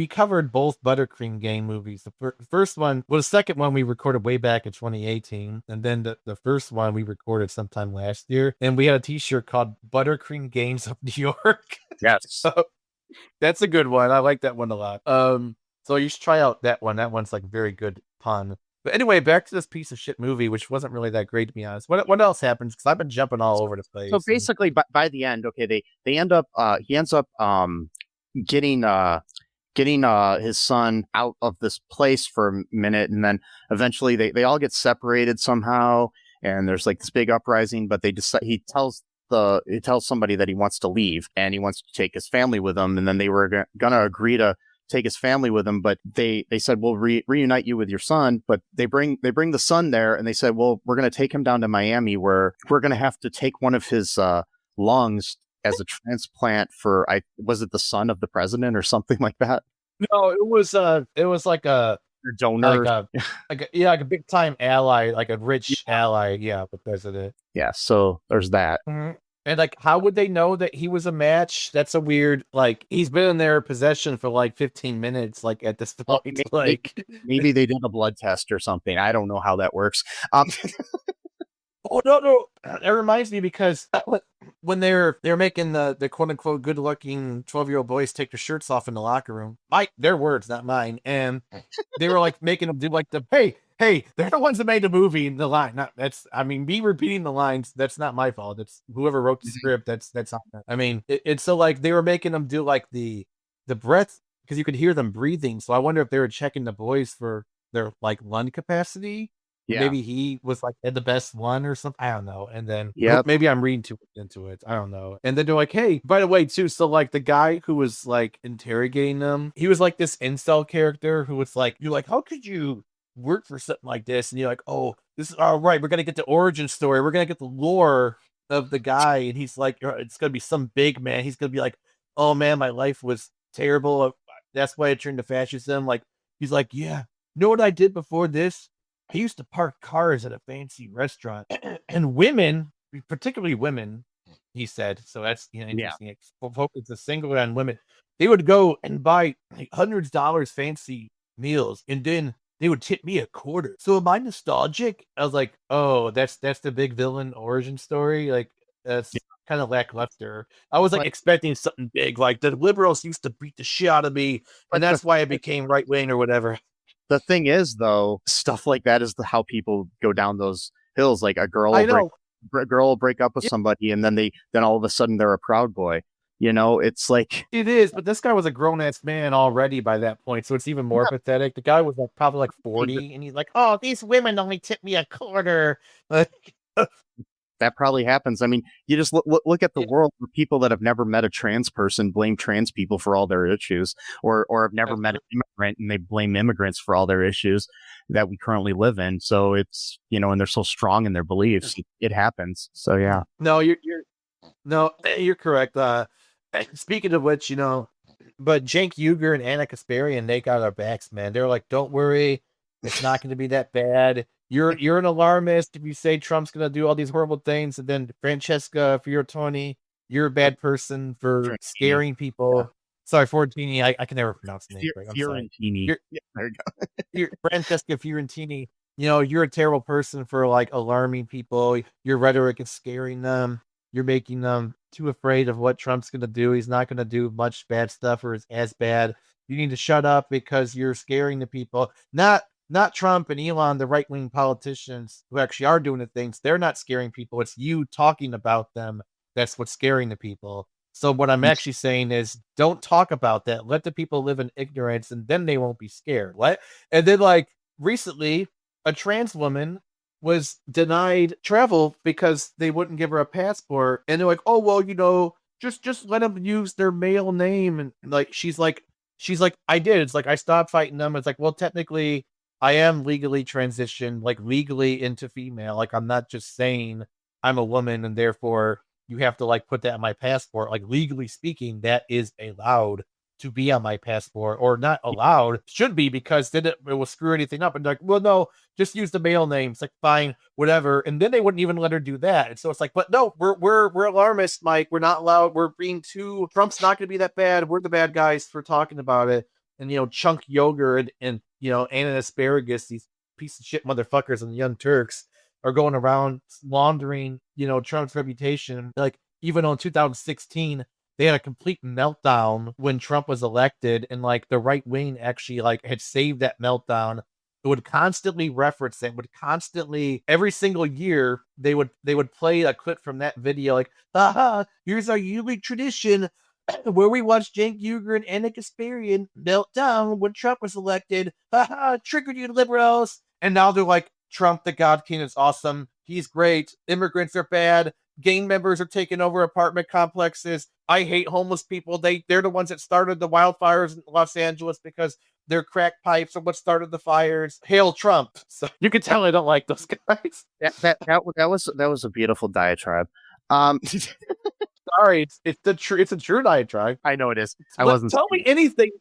covered both Buttercream Gang movies. The first one, well, the second one we recorded way back in 2018, and then the first one we recorded sometime last year. And we had a T-shirt called Buttercream Gangs of New York. Yes, so that's a good one. I like that one a lot. So you should try out that one. That one's like very good pun. But anyway, back to this piece of shit movie, which wasn't really that great, to be honest. What else happens? Because I've been jumping all over the place. So basically, by the end, okay, they end up he ends up getting his son out of this place for a minute, and then eventually they all get separated somehow, and there's like this big uprising. But he tells somebody that he wants to leave and he wants to take his family with him, and then they were gonna agree to take his family with him, but they said, we'll reunite you with your son. But they bring the son there, and they said, well, we're going to take him down to Miami, where we're going to have to take one of his lungs as a transplant for, was it the son of the president or something like that? No, it was like a donor, like a big time ally, like a rich ally, the president. Yeah, so there's that. Mm-hmm. And like, how would they know that he was a match? That's a weird, like, he's been in their possession for like 15 minutes, like at this point. Maybe they did a blood test or something. I don't know how that works. Oh no, that reminds me, because when they're making the quote unquote good looking 12-year-old boys take their shirts off in the locker room, their words, not mine, and they were like making them do like hey, they're the ones that made the movie in the line. Me repeating the lines, that's not my fault. It's whoever wrote the script. That's not. I mean, it's so like they were making them do like the breath, because you could hear them breathing. So I wonder if they were checking the boys for their like lung capacity. Yeah. Maybe he was like had the best one or something. I don't know. And then maybe I'm reading too much into it. I don't know. And then they're like, hey, by the way, too. So like the guy who was like interrogating them, he was like this incel character who was like, you're like, how could you work for something like this? And you're like, oh, this is all right. We're gonna get the origin story. We're gonna get the lore of the guy. And he's like, it's gonna be some big man. He's gonna be like, oh man, my life was terrible. That's why I turned to fascism. Like, he's like, yeah, you know what I did before this? I used to park cars at a fancy restaurant, and women, particularly women, he said. So that's interesting. It's a singular on women. They would go and buy like hundreds of dollars fancy meals, and then they would tip me a quarter. So am I nostalgic? I was like, oh, that's the big villain origin story. Like, that's kind of lackluster. I was like expecting something big, like the liberals used to beat the shit out of me, and that's why I became right wing or whatever. The thing is, though, stuff like that is how people go down those hills. Like a girl will break up with somebody, and then all of a sudden they're a Proud Boy. It's like it is. But this guy was a grown ass man already by that point, so it's even more pathetic. The guy was like probably like 40, and he's like, "Oh, these women only tip me a quarter." That probably happens. I mean, you just look at the world where people that have never met a trans person blame trans people for all their issues, or have never met an immigrant and they blame immigrants for all their issues that we currently live in. So it's, and they're so strong in their beliefs. It happens. So yeah. No, you're correct. Speaking of which, but Cenk Uygur and Anna Kasparian, they got our backs, man. They're like, don't worry, it's not going to be that bad. You're an alarmist if you say Trump's going to do all these horrible things, and then Francesca Fiorentini, you're a bad person for scaring people. Yeah. Sorry, Fiorentini. I can never pronounce the name right. Fiorentini. There you go. You're Francesca Fiorentini. You're a terrible person for like alarming people. Your rhetoric is scaring them. You're making them too afraid of what Trump's going to do. He's not going to do much bad stuff or is as bad. You need to shut up because you're scaring the people. Not Trump and Elon, the right-wing politicians who actually are doing the things. They're not scaring people. It's you talking about them. That's what's scaring the people. So what I'm actually saying is don't talk about that. Let the people live in ignorance and then they won't be scared. What? And then like recently, a trans woman was denied travel because they wouldn't give her a passport. And they're like, oh, well, just let them use their male name. And like, she's like, I did. It's like, I stopped fighting them. It's like, well, technically I am legally transitioned, like legally into female. Like, I'm not just saying I'm a woman and therefore you have to like put that on my passport. Like legally speaking, that is allowed to be on my passport, or not allowed, should be, because then it will screw anything up. And like, well, no, just use the male name. It's like, fine, whatever. And then they wouldn't even let her do that. And so it's like, but no, we're alarmist, Mike. We're not allowed. We're being too, Trump's not going to be that bad. We're the bad guys for talking about it. And, chunk yogurt and Anna Asparagus, these piece of shit motherfuckers and the Young Turks are going around laundering, Trump's reputation. Like, even in 2016, they had a complete meltdown when Trump was elected, and like the right wing actually like had saved that meltdown. It would constantly reference it, would constantly, every single year, they would play a clip from that video, like, haha, here's our yearly tradition where we watched Cenk Uygur and Anna Kasparian melt down when Trump was elected. Haha, triggered you liberals. And now they're like, Trump, the God King, is awesome. He's great. Immigrants are bad. Gang members are taking over apartment complexes. I hate homeless people. They're the ones that started the wildfires in Los Angeles because their crack pipes are what started the fires. Hail Trump. So you can tell I don't like those guys. That was a beautiful diatribe. Sorry, it's a true diatribe. I know it is. Tell me anything.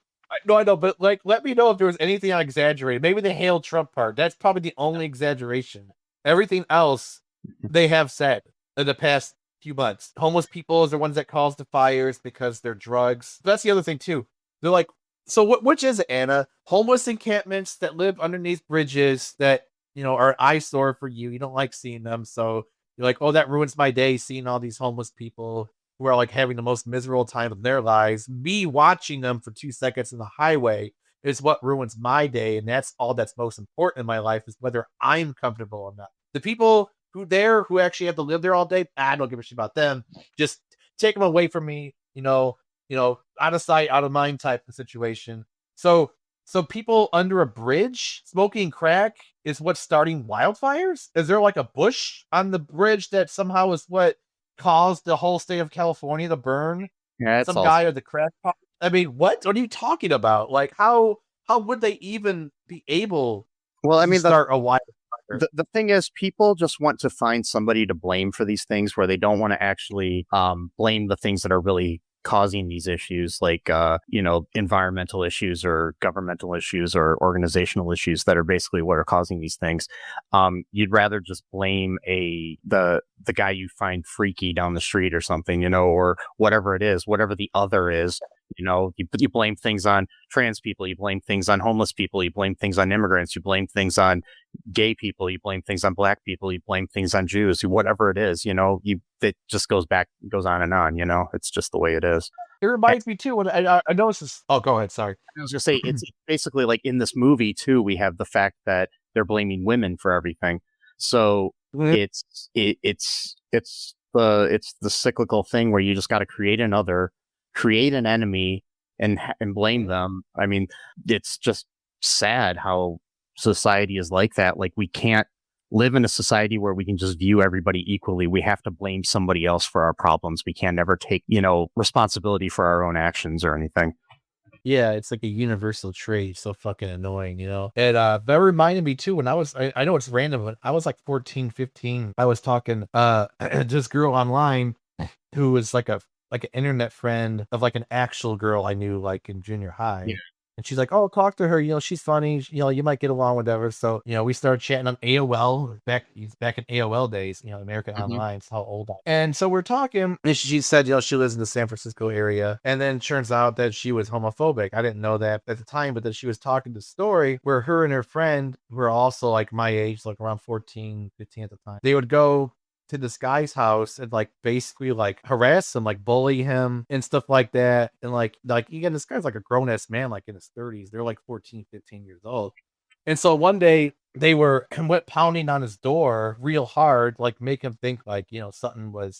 No, I know, but like, let me know if there was anything I exaggerated. Maybe the hail Trump part. That's probably the only exaggeration. Everything else they have said in the past few months. Homeless people are the ones that cause the fires because they're drugs. That's the other thing too. They're like, so which is it, Anna? Homeless encampments that live underneath bridges that, are an eyesore for you. You don't like seeing them. So you're like, oh, that ruins my day seeing all these homeless people who are like having the most miserable time of their lives. Me watching them for 2 seconds in the highway is what ruins my day. And that's all that's most important in my life, is whether I'm comfortable or not. The people who actually have to live there all day, I don't give a shit about them. Just take them away from me, out of sight, out of mind type of situation. So people under a bridge smoking crack is what's starting wildfires? Is there like a bush on the bridge that somehow is what caused the whole state of California to burn? Yeah, some guy or the crack pot? I mean, what are you talking about? Like, how would they even be able to start a wildfire? The thing is, people just want to find somebody to blame for these things, where they don't want to actually blame the things that are really causing these issues, like environmental issues or governmental issues or organizational issues that are basically what are causing these things. You'd rather just blame the guy you find freaky down the street or something, or whatever it is, whatever the other is. You blame things on trans people, you blame things on homeless people, you blame things on immigrants, you blame things on gay people, you blame things on black people, you blame things on Jews, whatever it is, it just goes on and on, it's just the way it is. It reminds me too, when I know this is, oh, go ahead, sorry. I was gonna say, it's basically like in this movie too, we have the fact that they're blaming women for everything. So it's the cyclical thing where you just got to create an enemy and blame them. I mean, it's just sad how society is like that. Like, we can't live in a society where we can just view everybody equally. We have to blame somebody else for our problems. We can't ever take, responsibility for our own actions or anything. Yeah, it's like a universal trait. So fucking annoying, And that reminded me too, when I know it's random, but I was like 14, 15. I was talking this girl online who was like an internet friend of like an actual girl I knew like in junior high. Yeah. And she's like, "Oh, talk to her. She's funny. You might get along, whatever." So, we started chatting on AOL back in AOL days, American Online. It's how old I am. And so we're talking, and she said, she lives in the San Francisco area. And then turns out that she was homophobic. I didn't know that at the time, but that she was talking the story where her and her friend, who are also like my age, like around 14, 15 at the time, they would go to this guy's house and like basically like harass him, like bully him and stuff like that. And like again, this guy's like a grown-ass man, like in his 30s. They're like 14, 15 years old. And so one day they went pounding on his door real hard, like make him think like, something was,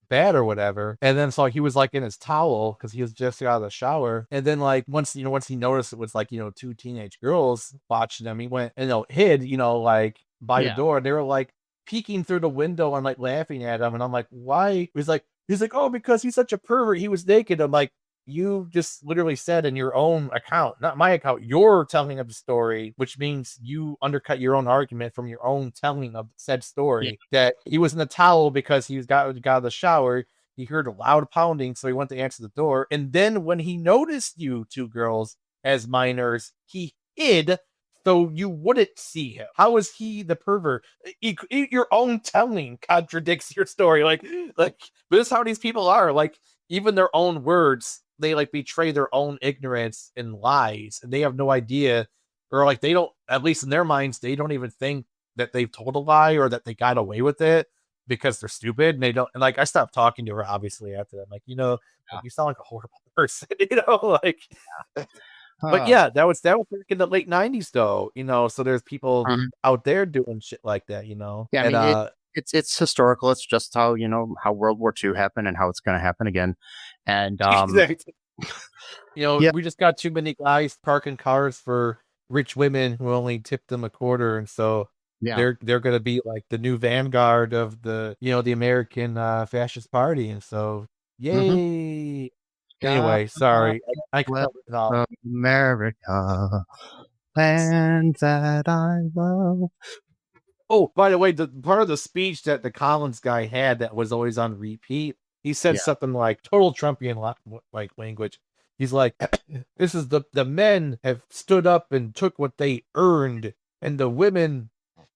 bad or whatever. And then so he was like in his towel because he was just out of the shower. And then like once he noticed it was like, two teenage girls watching him, he went and hid, like by the door. And they were like peeking through the window and like laughing at him. And I'm like, why? He's like, "Oh, because he's such a pervert. He was naked." I'm like, you just literally said in your own account, not my account, you're telling of the story, which means you undercut your own argument from your own telling of said story, that he was in the towel because he got out of the shower. He heard a loud pounding, so he went to answer the door. And then when he noticed you two girls as minors, he hid so you wouldn't see him. How is he the pervert? Your own telling contradicts your story. Like, but this is how these people are. Like, even their own words, they like betray their own ignorance and lies, and they have no idea, or like they don't, at least in their minds, they don't even think that they've told a lie or that they got away with it because they're stupid. And they don't. And like, I stopped talking to her obviously after that. I'm like, like, you sound like a horrible person, like. But yeah, that was back in the late 90s though, so there's people out there doing shit like that, Yeah, and, I mean, it's historical. It's just how, how World War II happened and how it's going to happen again. And, exactly. Yeah. We just got too many guys parking cars for rich women who only tipped them a quarter. And so they're going to be like the new vanguard of the, the American fascist party. And so, yay. Anyway, sorry. I covered it all. America, land that I love. Oh, by the way, the part of the speech that the Collins guy had that was always on repeat, he said something like total Trumpian like language. He's like, "This is the men have stood up and took what they earned, and the women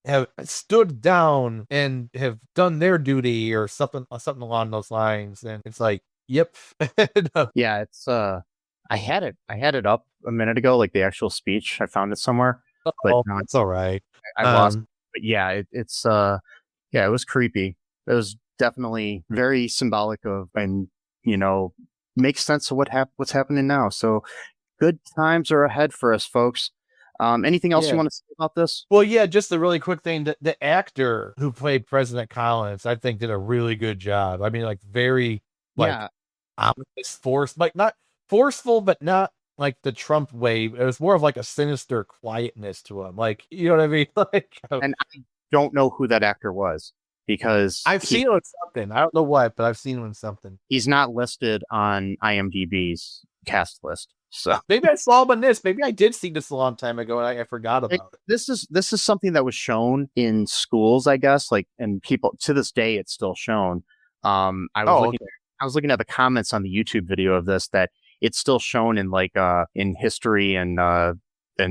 have stood down and have done their duty," or something along those lines. And it's like, yep. No. Yeah, it's I had it up a minute ago, like the actual speech. I found it somewhere, but no, it's all right. I lost. But yeah, it was creepy. It was definitely very symbolic of, and makes sense of what's happening now. So good times are ahead for us, folks. Anything else you want to say about this? Well, yeah, just a really quick thing. The actor who played President Collins, I think, did a really good job. I mean, like very ominous, not forceful, but not like the Trump way. It was more of like a sinister quietness to him. Like, you know what I mean? Like, and I don't know who that actor was because I've seen him in something. I don't know what, but I've seen him in something. He's not listed on IMDb's cast list. So maybe I saw him in this. Maybe I did see this a long time ago and I forgot about it. This is something that was shown in schools, I guess. Like, and people to this day, it's still shown. I was looking at the comments on the YouTube video of this, that it's still shown in like in history and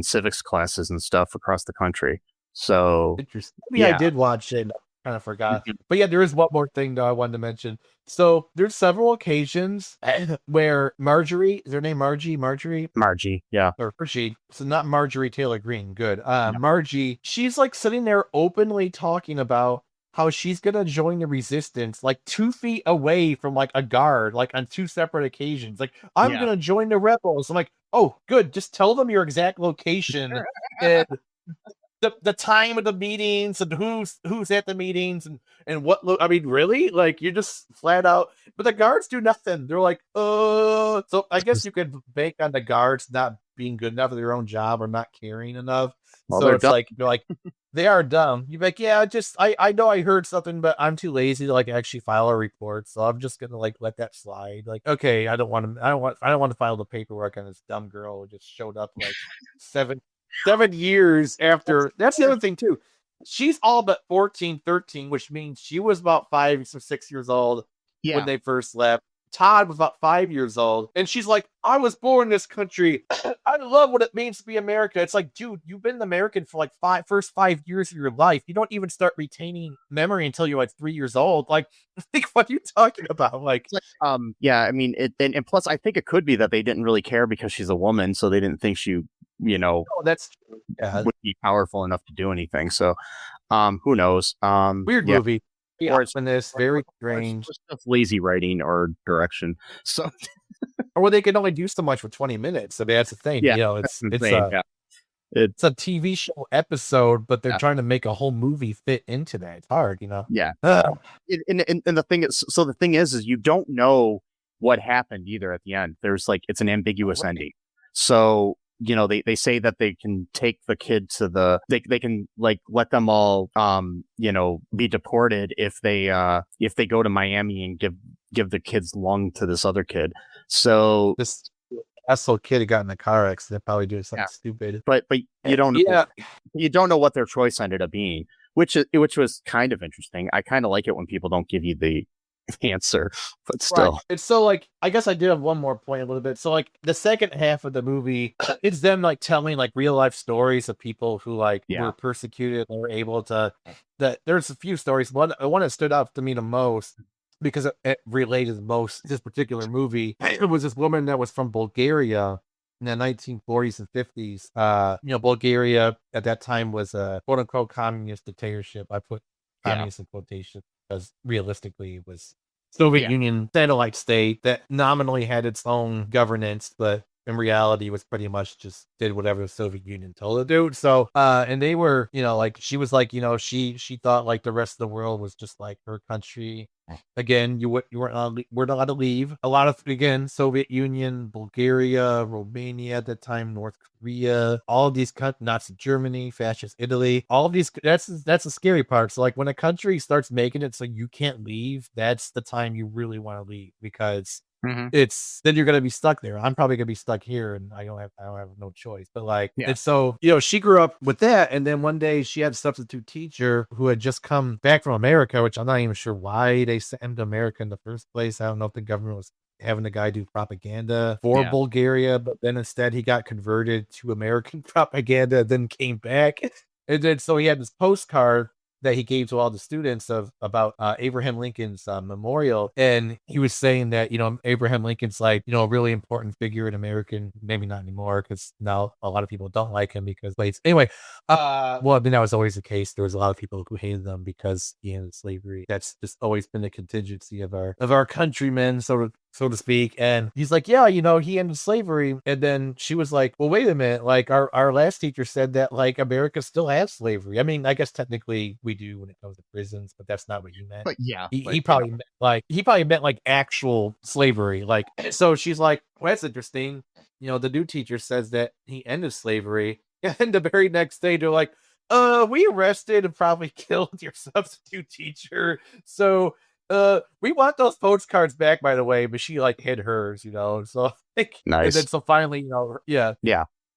civics classes and stuff across the country. So interesting. Maybe I did watch it. Kind of forgot. But yeah, there is one more thing though I wanted to mention. So there's several occasions where Marjorie, is her name Margie, yeah, or Margie. So not Marjorie Taylor Greene. Good. Margie, she's like sitting there openly talking about how she's gonna join the resistance like 2 feet away from like a guard, like on 2 separate occasions. Like, I'm gonna join the rebels. I'm like, oh, good. Just tell them your exact location and the time of the meetings and who's at the meetings and what. I mean, really? Like, you're just flat out. But the guards do nothing. They're like, so I guess you could bank on the guards not being good enough at their own job or not caring enough. Well, So they're it's dumb. like they're like they are dumb. You're like, yeah, I know I heard something, but I'm too lazy to like actually file a report. So I'm just gonna like let that slide. Like, okay, I don't want to file the paperwork on this dumb girl who just showed up like 7 years after. That's the other thing too. She's all but 14, 13, which means she was about 5 or 6 years old when Yeah. they first left. Todd was about 5 years old, and she's like, I was born in this country. I love what it means to be America. It's like, dude, you've been American for like first 5 years of your life. You don't even start retaining memory until you're like 3 years old. Like, what are you talking about? Like, It's like, yeah, I mean, and plus, I think it could be that they didn't really care because she's a woman, so they didn't think she, oh, that's true. Yeah. would be powerful enough to do anything. So, who knows? Weird Yeah. movie. Or it's in this very or strange. it's just lazy writing or direction. So, Or they can only do so much for 20 minutes. I mean, that's the thing. yeah, You know, that's it's insane. Yeah. it's a TV show episode, but they're Yeah. trying to make a whole movie fit into that. It's hard, you know. Yeah. Ugh. And the thing is, so the thing is you don't know what happened either at the end. There's like, it's an ambiguous ending. So, you know, they say that they can take the kid to they can like let them all, you know, be deported if they go to Miami and give the kid's lung to this other kid. So, This asshole kid who got in a car accident probably doing something stupid. but you don't know, Yeah. you don't know what their choice ended up being, which was kind of interesting. I kind of like it when people don't give you the answer, but still. Right. It's so like, I guess I did have one more point a little bit. So like the second half of the movie, it's them like telling like real life stories of people who like Yeah. were persecuted and were able to, that there's a few stories. One that stood out to me the most because it related the most to this particular movie. It was this woman that was from Bulgaria in the 1940s and 50s. You know, Bulgaria at that time was a quote unquote communist dictatorship. I put communist in quotation because realistically it was Soviet Union satellite state that nominally had its own governance, but in reality was pretty much just did whatever the Soviet Union told it to do. So, and they were, you know, like she was like, you know, she thought like the rest of the world was just like her country. Again, you weren't we're not allowed to leave. A lot of, again, Soviet Union, Bulgaria, Romania at that time, North Korea, all of these countries, Nazi Germany, fascist Italy, all of these. That's the scary part. So like when a country starts making it so you can't leave, that's the time you really want to leave because it's then you're gonna be stuck there. I'm probably gonna be stuck here, and I don't have no choice. But like, it's so, you know, she grew up with that, and then one day she had a substitute teacher who had just come back from America, which I'm not even sure why they sent him to America in the first place. I don't know if the government was having the guy do propaganda for Bulgaria, but then instead he got converted to American propaganda, then came back, and then so he had this postcard that he gave to all the students about Abraham Lincoln's memorial. And he was saying that, you know, Abraham Lincoln's like, you know, a really important figure in American, maybe not anymore, because now a lot of people don't like him because anyway, well, I mean, that was always the case. There was a lot of people who hated them because he ended slavery. That's just always been the contingency of our countrymen, so to speak. And he's like, yeah, you know, he ended slavery. And then she was like, well, wait a minute. Like our last teacher said that like America still has slavery. I mean, I guess technically we do when it comes to prisons, but that's not what he meant. But yeah, he probably meant like actual slavery. Like, so she's like, well, that's interesting. You know, the new teacher says that he ended slavery. And then the very next day they're like, we arrested and probably killed your substitute teacher. So we want those postcards back, by the way, but she like hid hers, you know. So like, nice. And then so finally, you know,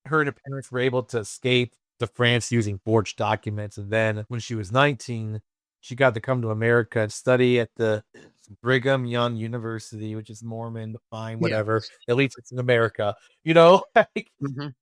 her and her parents were able to escape to France using forged documents. And then when she was 19, she got to come to America and study at the Brigham Young University, which is Mormon, fine, whatever. At least it's in America, you know.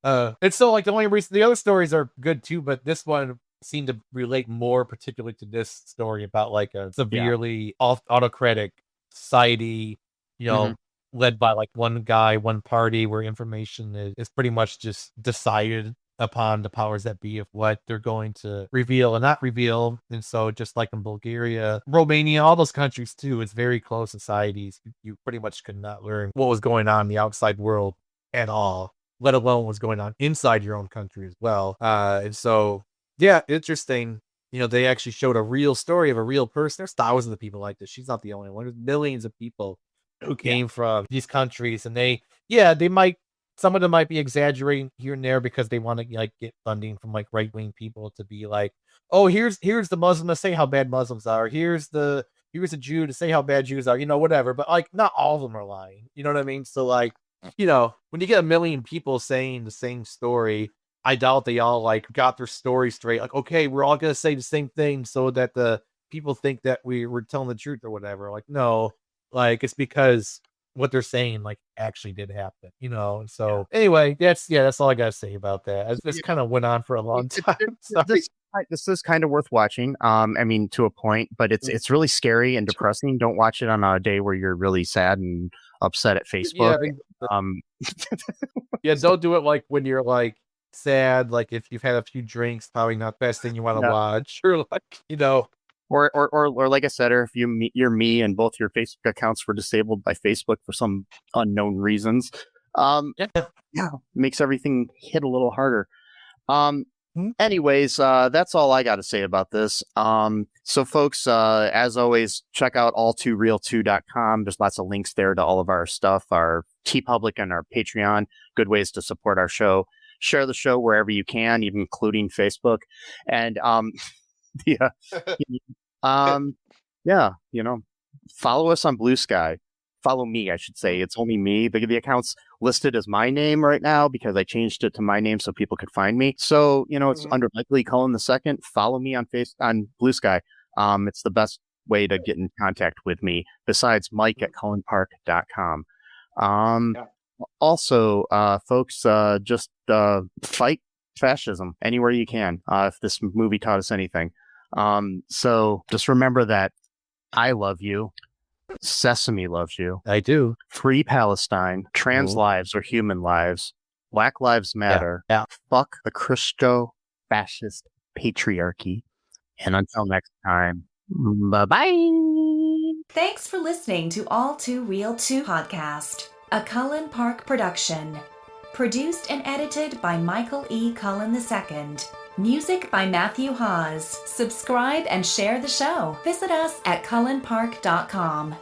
And so like the only reason the other stories are good too, but this one seemed to relate more particularly to this story about like a severely autocratic society, you know, led by like one guy, one party, where information is pretty much just decided upon the powers that be of what they're going to reveal and not reveal. And so just like in Bulgaria, Romania, all those countries too, it's very closed societies. You pretty much could not learn what was going on in the outside world at all, let alone what's going on inside your own country as well. And so, yeah, interesting. You know, they actually showed a real story of a real person. There's thousands of people like this. She's not the only one. There's millions of people who came from these countries, and they might some of them might be exaggerating here and there because they want to like get funding from like right-wing people to be like, oh, here's the Muslim to say how bad Muslims are. Here's a Jew to say how bad Jews are, whatever. But like not all of them are lying. You know what I mean? So like, when you get a million people saying the same story, I doubt they all like got their story straight. Like, okay, we're all gonna say the same thing so that the people think that we're telling the truth or whatever. Like, no, like it's because what they're saying like actually did happen, So anyway, that's all I gotta say about that. This kind of went on for a long time. This is kind of worth watching. I mean, to a point, but it's really scary and depressing. Don't watch it on a day where you're really sad and upset at Facebook. Yeah, don't do it like when you're like sad, like if you've had a few drinks, probably not the best thing you want to watch, or like or like I said, or if you're me and both your Facebook accounts were disabled by Facebook for some unknown reasons, makes everything hit a little harder. Anyways, that's all I got to say about this. So folks, as always, check out all2reeltoo.com. There's lots of links there to all of our stuff, our TeePublic and our Patreon. Good ways to support our show. Share the show wherever you can, even including Facebook. And follow us on Blue Sky. Follow me, I should say. It's only me. The account's listed as my name right now because I changed it to my name so people could find me. So, it's under Likely Cullen II. Follow me on Blue Sky. It's the best way to get in contact with me besides Mike at cullenpark.com. Also, folks, just fight fascism anywhere you can, if this movie taught us anything. So just remember that I love you. Sesame loves you. I do. Free Palestine. Trans lives are human lives. Black lives matter. Yeah. Fuck the Christo-fascist patriarchy. And until next time, bye-bye. Thanks for listening to All2ReelToo podcast, a Cullen Park production. Produced and edited by Michael E. Cullen II. Music by Matthew Hawes. Subscribe and share the show. Visit us at cullenpark.com.